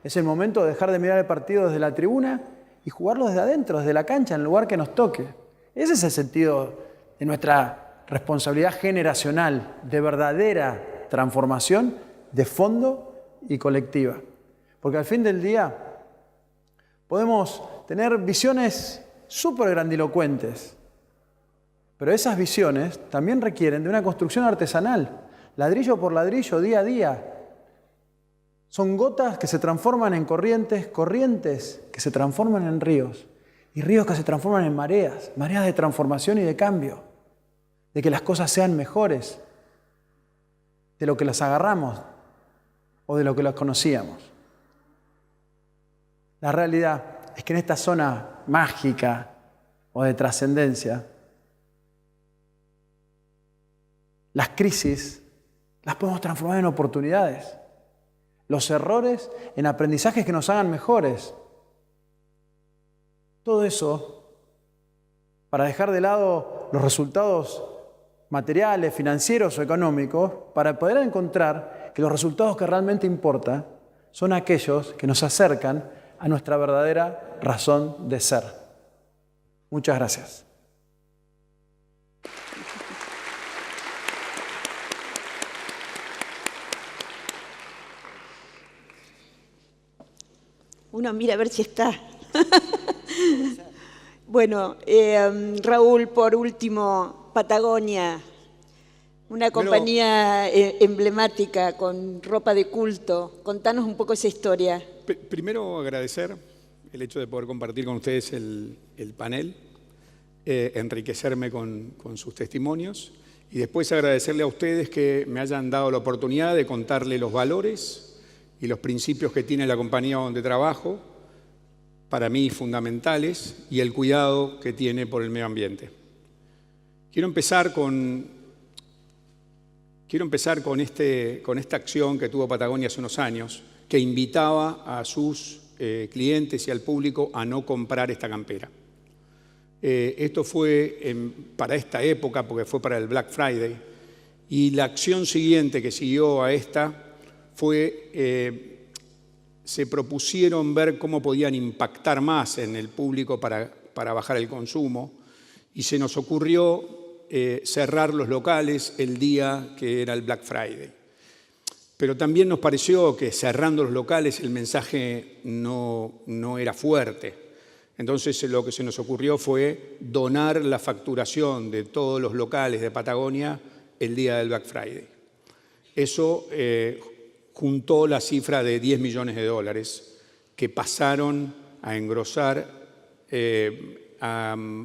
Es el momento de dejar de mirar el partido desde la tribuna y jugarlo desde adentro, desde la cancha, en el lugar que nos toque. Ese es el sentido de nuestra responsabilidad generacional, de verdadera transformación, de fondo y colectiva. Porque al fin del día podemos tener visiones súper grandilocuentes, pero esas visiones también requieren de una construcción artesanal, ladrillo por ladrillo, día a día. Son gotas que se transforman en corrientes, corrientes que se transforman en ríos, y ríos que se transforman en mareas, mareas de transformación y de cambio, de que las cosas sean mejores de lo que las agarramos o de lo que las conocíamos. La realidad es que en esta zona mágica o de trascendencia, las crisis las podemos transformar en oportunidades. Los errores en aprendizajes que nos hagan mejores. Todo eso para dejar de lado los resultados materiales, financieros o económicos, para poder encontrar que los resultados que realmente importan son aquellos que nos acercan a nuestra verdadera razón de ser. Muchas gracias. Uno mira a ver si está. Bueno, Raúl, por último, Patagonia, una compañía emblemática con ropa de culto. Contanos un poco esa historia. Primero agradecer el hecho de poder compartir con ustedes el panel, enriquecerme con sus testimonios y después agradecerle a ustedes que me hayan dado la oportunidad de contarle los valores y los principios que tiene la compañía donde trabajo, para mí fundamentales, y el cuidado que tiene por el medio ambiente. Quiero empezar con esta acción que tuvo Patagonia hace unos años, que invitaba a sus clientes y al público a no comprar esta campera. Esto fue para esta época, porque fue para el Black Friday, y la acción siguiente que siguió a esta fue, se propusieron ver cómo podían impactar más en el público para bajar el consumo, y se nos ocurrió cerrar los locales el día que era el Black Friday. Pero también nos pareció que cerrando los locales el mensaje no era fuerte. Entonces lo que se nos ocurrió fue donar la facturación de todos los locales de Patagonia el día del Black Friday. Eso juntó la cifra de $10 millones que pasaron a engrosar,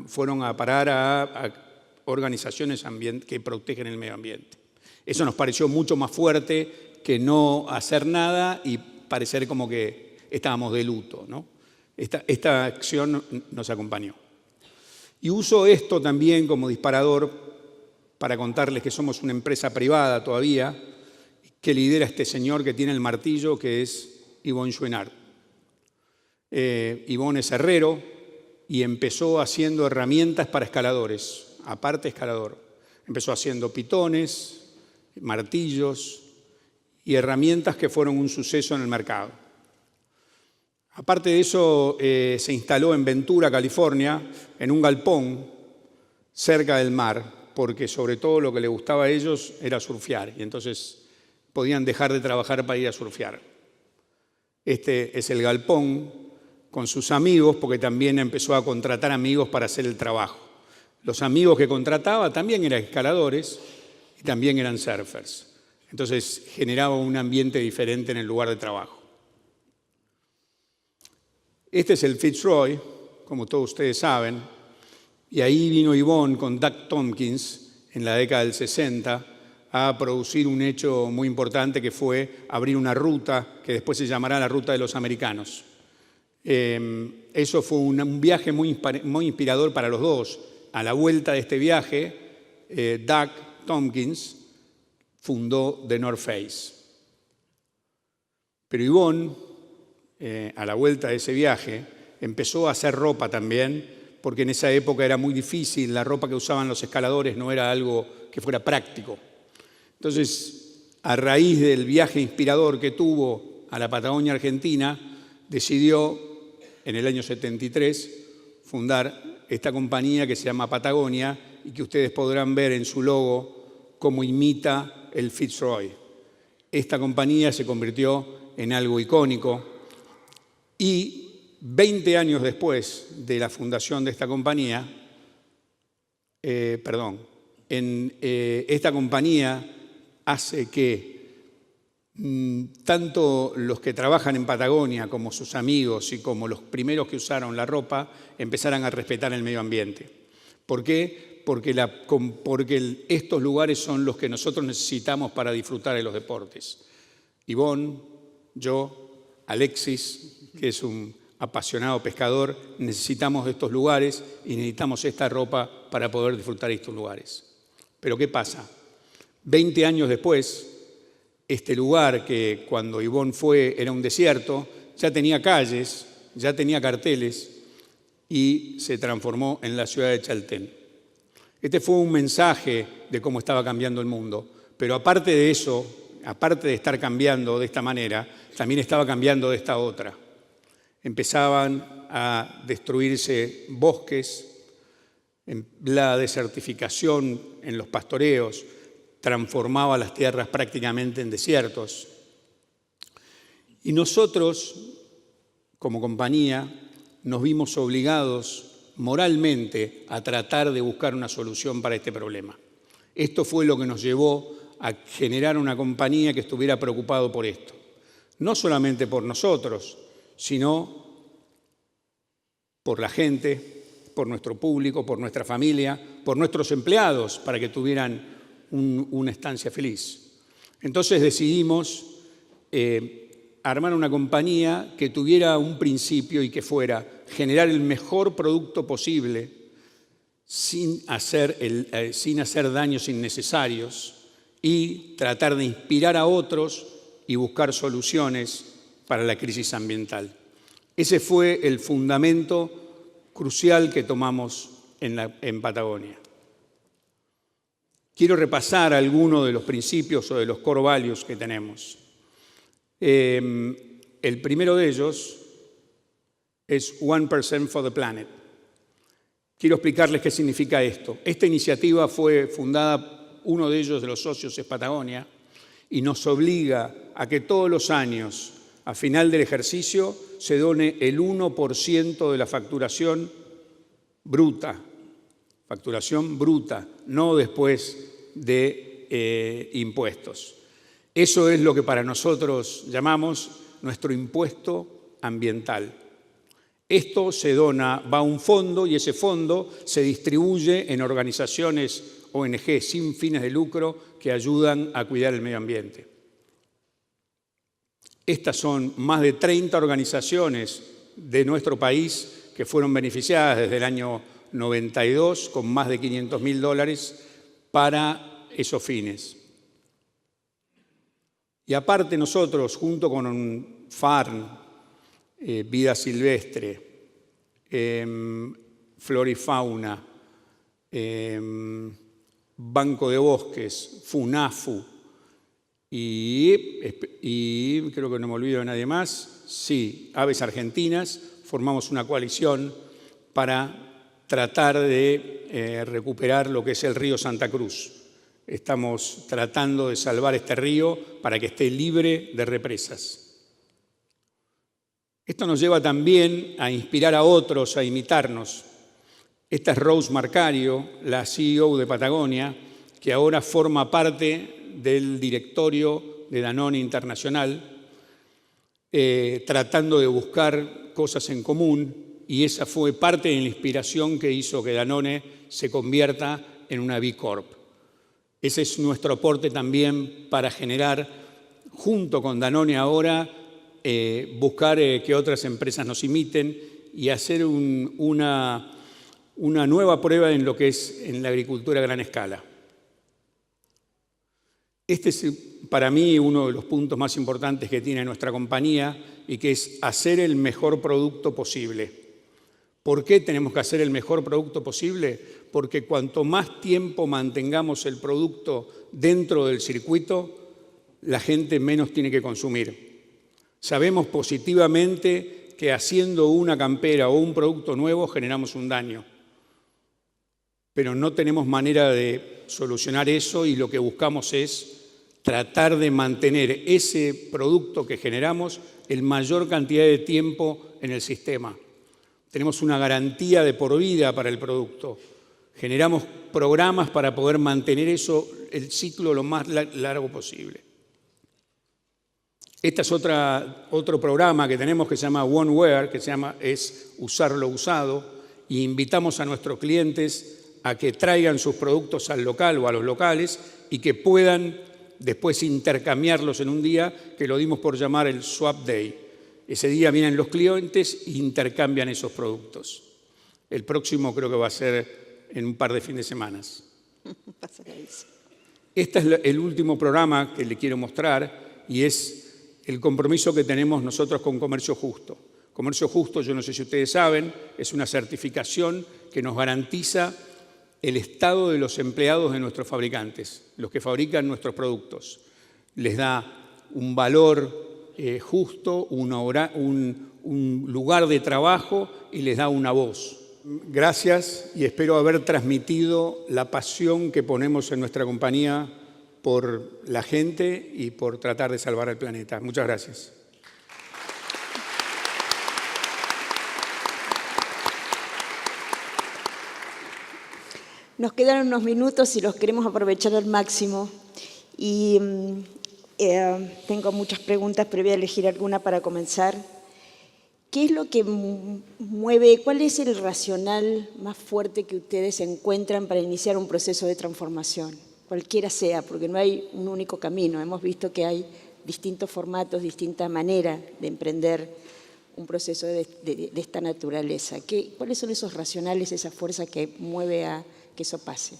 fueron a parar a organizaciones que protegen el medio ambiente. Eso nos pareció mucho más fuerte que no hacer nada y parecer como que estábamos de luto, ¿no? Esta acción nos acompañó. Y uso esto también como disparador para contarles que somos una empresa privada todavía, que lidera este señor que tiene el martillo, que es Yvon Chouinard. Yvon es herrero y empezó haciendo herramientas para escaladores. aparte escalador. Empezó haciendo pitones, martillos y herramientas que fueron un suceso en el mercado. Aparte de eso, se instaló en Ventura, California, en un galpón cerca del mar, porque sobre todo lo que le gustaba a ellos era surfear, y entonces podían dejar de trabajar para ir a surfear. Este es el galpón con sus amigos, porque también empezó a contratar amigos para hacer el trabajo. Los amigos que contrataba también eran escaladores y también eran surfers. Entonces generaba un ambiente diferente en el lugar de trabajo. Este es el Fitzroy, como todos ustedes saben, y ahí vino Yvonne con Doug Tompkins en la década del 60 a producir un hecho muy importante que fue abrir una ruta que después se llamará la Ruta de los Americanos. Eso fue un viaje muy inspirador para los dos. A la vuelta de este viaje, Doug Tompkins fundó The North Face. Pero Yvonne, a la vuelta de ese viaje, empezó a hacer ropa también, porque en esa época era muy difícil, la ropa que usaban los escaladores no era algo que fuera práctico. Entonces, a raíz del viaje inspirador que tuvo a la Patagonia Argentina, decidió en el año 73 fundar esta compañía que se llama Patagonia y que ustedes podrán ver en su logo cómo imita el Fitzroy. Esta compañía se convirtió en algo icónico y 20 años después de la fundación de esta compañía, esta compañía hace que tanto los que trabajan en Patagonia como sus amigos y como los primeros que usaron la ropa empezaran a respetar el medio ambiente. ¿Por qué? Porque estos lugares son los que nosotros necesitamos para disfrutar de los deportes. Yvonne, yo, Alexis, que es un apasionado pescador, necesitamos de estos lugares y necesitamos esta ropa para poder disfrutar de estos lugares. Pero ¿qué pasa? 20 años después, este lugar que cuando Yvonne fue era un desierto, ya tenía calles, ya tenía carteles y se transformó en la ciudad de Chaltén. Este fue un mensaje de cómo estaba cambiando el mundo, pero aparte de eso, aparte de estar cambiando de esta manera, también estaba cambiando de esta otra. Empezaban a destruirse bosques, la desertificación en los pastoreos transformaba las tierras prácticamente en desiertos. Y nosotros, como compañía, nos vimos obligados moralmente a tratar de buscar una solución para este problema. Esto fue lo que nos llevó a generar una compañía que estuviera preocupado por esto. No solamente por nosotros, sino por la gente, por nuestro público, por nuestra familia, por nuestros empleados, para que tuvieran una estancia feliz. Entonces decidimos armar una compañía que tuviera un principio y que fuera generar el mejor producto posible sin hacer daños innecesarios y tratar de inspirar a otros y buscar soluciones para la crisis ambiental. Ese fue el fundamento crucial que tomamos en Patagonia. Quiero repasar algunos de los principios o de los core values que tenemos. El primero de ellos es 1% for the planet. Quiero explicarles qué significa esto. Esta iniciativa fue fundada, uno de ellos, de los socios, es Patagonia, y nos obliga a que todos los años, a final del ejercicio, se done el 1% de la facturación bruta, no después de impuestos. Eso es lo que para nosotros llamamos nuestro impuesto ambiental. Esto se dona, va a un fondo y ese fondo se distribuye en organizaciones ONG sin fines de lucro que ayudan a cuidar el medio ambiente. Estas son más de 30 organizaciones de nuestro país que fueron beneficiadas desde el año 92 con más de $500.000 para esos fines. Y aparte nosotros, junto con un FARN, Vida Silvestre, Flora y Fauna, Banco de Bosques, FUNAFU y creo que no me olvido de nadie más, sí, Aves Argentinas, formamos una coalición para tratar de recuperar lo que es el río Santa Cruz. Estamos tratando de salvar este río para que esté libre de represas. Esto nos lleva también a inspirar a otros a imitarnos. Esta es Rose Marcario, la CEO de Patagonia, que ahora forma parte del directorio de Danone Internacional, tratando de buscar cosas en común, y esa fue parte de la inspiración que hizo que Danone se convierta en una B Corp. Ese es nuestro aporte también para generar, junto con Danone ahora, buscar que otras empresas nos imiten y hacer una nueva prueba en lo que es en la agricultura a gran escala. Este es para mí uno de los puntos más importantes que tiene nuestra compañía y que es hacer el mejor producto posible. ¿Por qué tenemos que hacer el mejor producto posible? Porque cuanto más tiempo mantengamos el producto dentro del circuito, la gente menos tiene que consumir. Sabemos positivamente que haciendo una campera o un producto nuevo generamos un daño. Pero no tenemos manera de solucionar eso y lo que buscamos es tratar de mantener ese producto que generamos el mayor cantidad de tiempo en el sistema. Tenemos una garantía de por vida para el producto. Generamos programas para poder mantener eso, el ciclo lo más largo posible. Este es otro programa que tenemos que se llama One Wear, que es usar lo usado, y invitamos a nuestros clientes a que traigan sus productos al local o a los locales y que puedan después intercambiarlos en un día que lo dimos por llamar el Swap Day. Ese día vienen los clientes e intercambian esos productos. El próximo creo que va a ser en un par de fines de semana. Este es el último programa que le quiero mostrar y es el compromiso que tenemos nosotros con Comercio Justo. Comercio Justo, yo no sé si ustedes saben, es una certificación que nos garantiza el estado de los empleados de nuestros fabricantes, los que fabrican nuestros productos. Les da un valor justo, un lugar de trabajo y les da una voz. Gracias y espero haber transmitido la pasión que ponemos en nuestra compañía por la gente y por tratar de salvar al planeta. Muchas gracias. Nos quedan unos minutos y los queremos aprovechar al máximo. Y tengo muchas preguntas, pero voy a elegir alguna para comenzar. ¿Qué es lo que mueve, cuál es el racional más fuerte que ustedes encuentran para iniciar un proceso de transformación? Cualquiera sea, porque no hay un único camino. Hemos visto que hay distintos formatos, distintas maneras de emprender un proceso de esta naturaleza. ¿Cuáles son esos racionales, esa fuerza que mueve a que eso pase?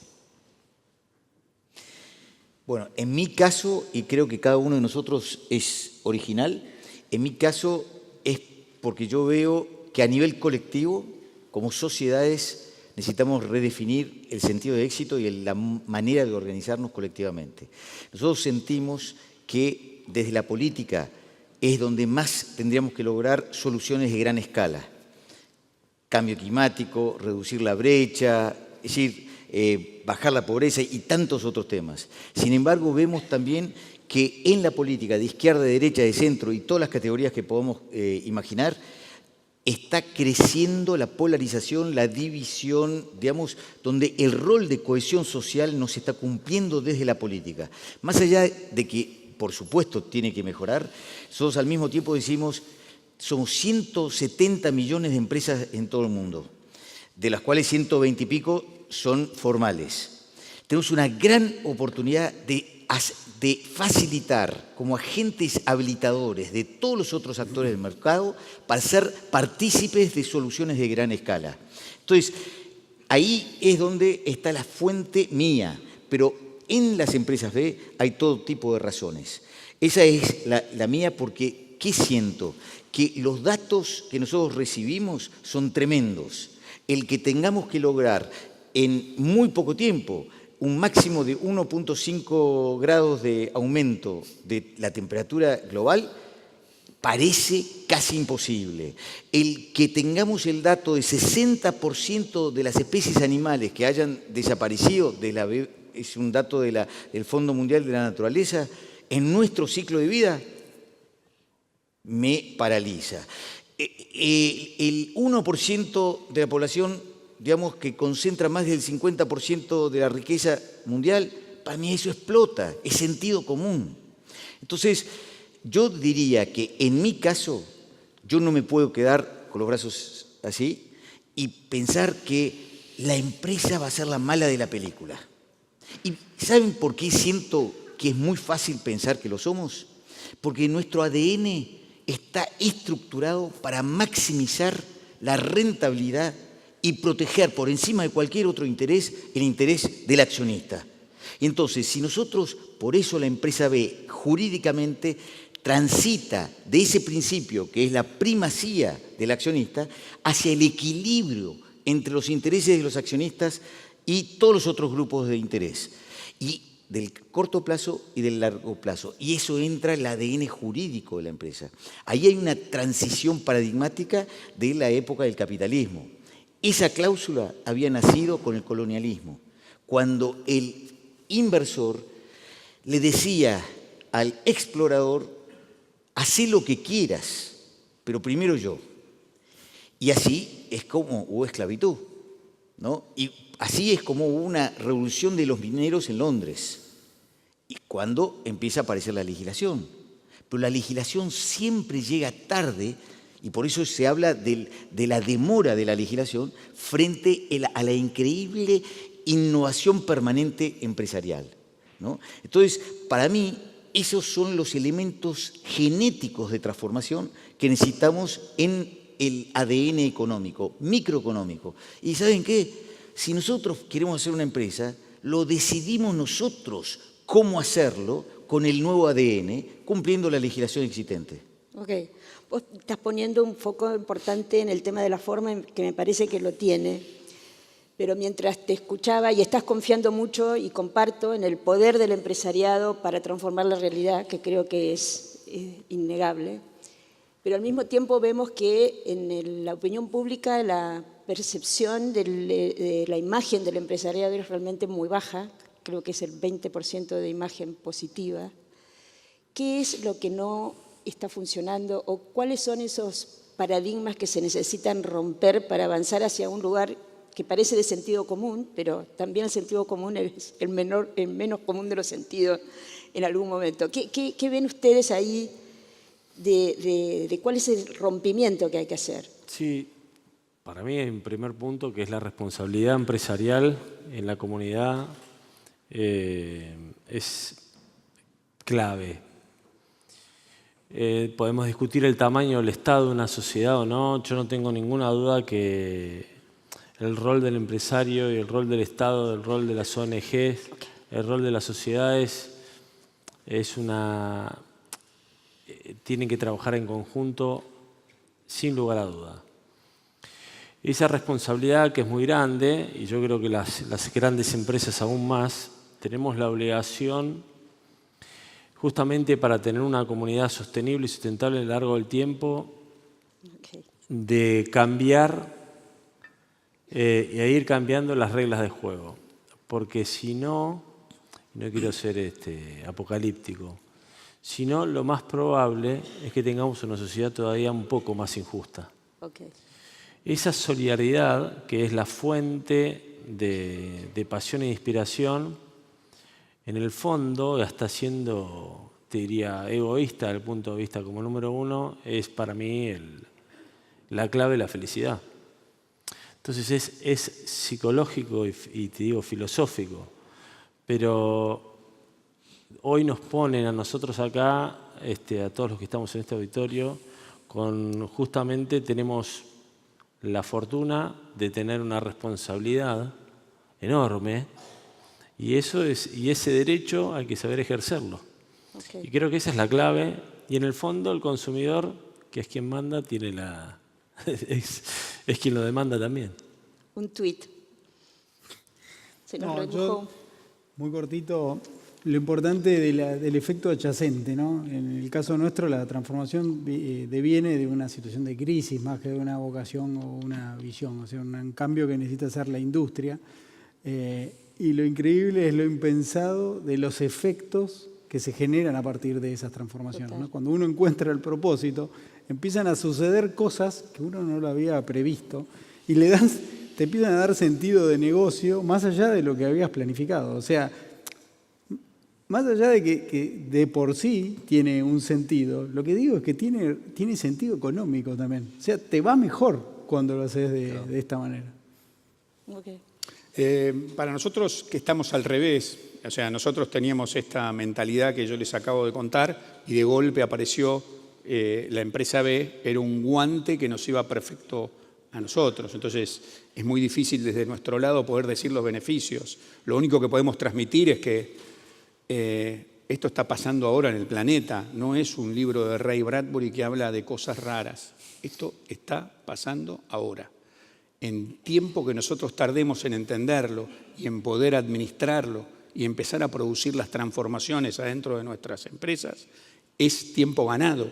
Bueno, en mi caso, y creo que cada uno de nosotros es original, en mi caso es porque yo veo que a nivel colectivo, como sociedades, necesitamos redefinir el sentido de éxito y la manera de organizarnos colectivamente. Nosotros sentimos que desde la política es donde más tendríamos que lograr soluciones de gran escala. Cambio climático, reducir la brecha, es decir, bajar la pobreza y tantos otros temas. Sin embargo, vemos también que en la política de izquierda, de derecha, de centro y todas las categorías que podamos imaginar, está creciendo la polarización, la división, digamos, donde el rol de cohesión social no se está cumpliendo desde la política. Más allá de que, por supuesto, tiene que mejorar, nosotros al mismo tiempo decimos, somos 170 millones de empresas en todo el mundo, de las cuales 120 y pico son formales. Tenemos una gran oportunidad de facilitar como agentes habilitadores de todos los otros actores del mercado para ser partícipes de soluciones de gran escala. Entonces, ahí es donde está la fuente mía, pero en las empresas B hay todo tipo de razones. Esa es la mía porque, ¿qué siento? Que los datos que nosotros recibimos son tremendos. El que tengamos que lograr en muy poco tiempo un máximo de 1.5 grados de aumento de la temperatura global, parece casi imposible. El que tengamos el dato de 60% de las especies animales que hayan desaparecido, es un dato del Fondo Mundial de la Naturaleza, en nuestro ciclo de vida, me paraliza. El 1% de la población, digamos, que concentra más del 50% de la riqueza mundial, para mí eso explota, es sentido común. Entonces, yo diría que en mi caso, yo no me puedo quedar con los brazos así y pensar que la empresa va a ser la mala de la película. ¿Y saben por qué siento que es muy fácil pensar que lo somos? Porque nuestro ADN está estructurado para maximizar la rentabilidad y proteger por encima de cualquier otro interés el interés del accionista. Y entonces, si nosotros, por eso la empresa B, jurídicamente transita de ese principio, que es la primacía del accionista, hacia el equilibrio entre los intereses de los accionistas y todos los otros grupos de interés, y del corto plazo y del largo plazo. Y eso entra en el ADN jurídico de la empresa. Ahí hay una transición paradigmática de la época del capitalismo. Esa cláusula había nacido con el colonialismo, cuando el inversor le decía al explorador: hacé lo que quieras, pero primero yo. Y así es como hubo esclavitud, ¿no? Y así es como hubo una revolución de los mineros en Londres, y cuando empieza a aparecer la legislación. Pero la legislación siempre llega tarde, y por eso se habla de la demora de la legislación frente a la increíble innovación permanente empresarial, ¿no? Entonces, para mí, esos son los elementos genéticos de transformación que necesitamos en el ADN económico, microeconómico. ¿Y saben qué? Si nosotros queremos hacer una empresa, lo decidimos nosotros cómo hacerlo con el nuevo ADN, cumpliendo la legislación existente. Ok. Vos estás poniendo un foco importante en el tema de la forma, que me parece que lo tiene, pero mientras te escuchaba, y estás confiando mucho, y comparto, en el poder del empresariado para transformar la realidad, que creo que es innegable, pero al mismo tiempo vemos que en la opinión pública la percepción de la imagen del empresariado es realmente muy baja, creo que es el 20% de imagen positiva. ¿Qué es lo que no está funcionando o cuáles son esos paradigmas que se necesitan romper para avanzar hacia un lugar que parece de sentido común, pero también el sentido común es el menos común de los sentidos en algún momento? ¿Qué ven ustedes ahí de cuál es el rompimiento que hay que hacer? Sí, para mí en primer punto, que es la responsabilidad empresarial en la comunidad, es clave. Podemos discutir el tamaño del Estado de una sociedad o no. Yo no tengo ninguna duda que el rol del empresario y el rol del Estado, el rol de las ONGs, el rol de las sociedades tienen que trabajar en conjunto sin lugar a duda. Esa responsabilidad, que es muy grande, y yo creo que las grandes empresas aún más, tenemos la obligación, justamente para tener una comunidad sostenible y sustentable a lo largo del tiempo, de cambiar y a ir cambiando las reglas de juego. Porque si no, no quiero ser apocalíptico, si no, lo más probable es que tengamos una sociedad todavía un poco más injusta. Okay. Esa solidaridad, que es la fuente de pasión e inspiración, en el fondo, hasta siendo, te diría, egoísta desde el punto de vista como número uno, es para mí la clave de la felicidad. Entonces es psicológico y te digo filosófico, pero hoy nos ponen a nosotros acá, a todos los que estamos en este auditorio, justamente tenemos la fortuna de tener una responsabilidad enorme, y ese derecho hay que saber ejercerlo. Okay. Y creo que esa es la clave, y en el fondo el consumidor, que es quien manda, tiene es quien lo demanda también. Un tuit. Se nos No, redujo. yo, muy cortito, lo importante del efecto adyacente, ¿no? En el caso nuestro, la transformación deviene de una situación de crisis más que de una vocación o una visión, o sea, un cambio que necesita hacer la industria. Y lo increíble es lo impensado de los efectos que se generan a partir de esas transformaciones, ¿no? Cuando uno encuentra el propósito, empiezan a suceder cosas que uno no lo había previsto y te empiezan a dar sentido de negocio más allá de lo que habías planificado. O sea, más allá de que de por sí tiene un sentido, lo que digo es que tiene sentido económico también. O sea, te va mejor cuando lo haces de esta manera. Okay. Para nosotros que estamos al revés, o sea, nosotros teníamos esta mentalidad que yo les acabo de contar y de golpe apareció la empresa B, era un guante que nos iba perfecto a nosotros. Entonces es muy difícil desde nuestro lado poder decir los beneficios. Lo único que podemos transmitir es que esto está pasando ahora en el planeta. No es un libro de Ray Bradbury que habla de cosas raras. Esto está pasando ahora. En tiempo que nosotros tardemos en entenderlo y en poder administrarlo y empezar a producir las transformaciones adentro de nuestras empresas, es tiempo ganado,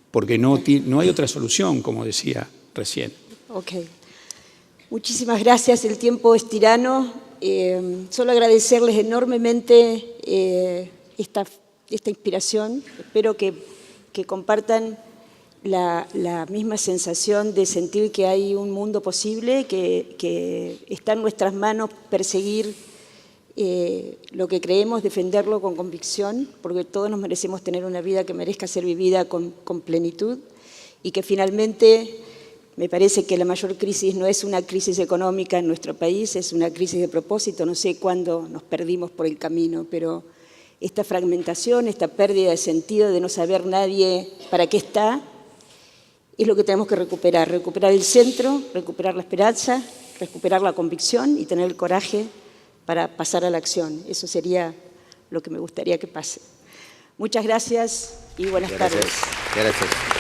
porque no hay otra solución, como decía recién. Ok. Muchísimas gracias. El tiempo es tirano. Solo agradecerles enormemente esta inspiración. Espero que compartan la misma sensación de sentir que hay un mundo posible, que está en nuestras manos perseguir lo que creemos, defenderlo con convicción, porque todos nos merecemos tener una vida que merezca ser vivida con plenitud, y que finalmente me parece que la mayor crisis no es una crisis económica en nuestro país, es una crisis de propósito. No sé cuándo nos perdimos por el camino, pero esta fragmentación, esta pérdida de sentido de no saber nadie para qué está, es lo que tenemos que recuperar. Recuperar el centro, recuperar la esperanza, recuperar la convicción y tener el coraje para pasar a la acción. Eso sería lo que me gustaría que pase. Muchas gracias y buenas tardes. Gracias.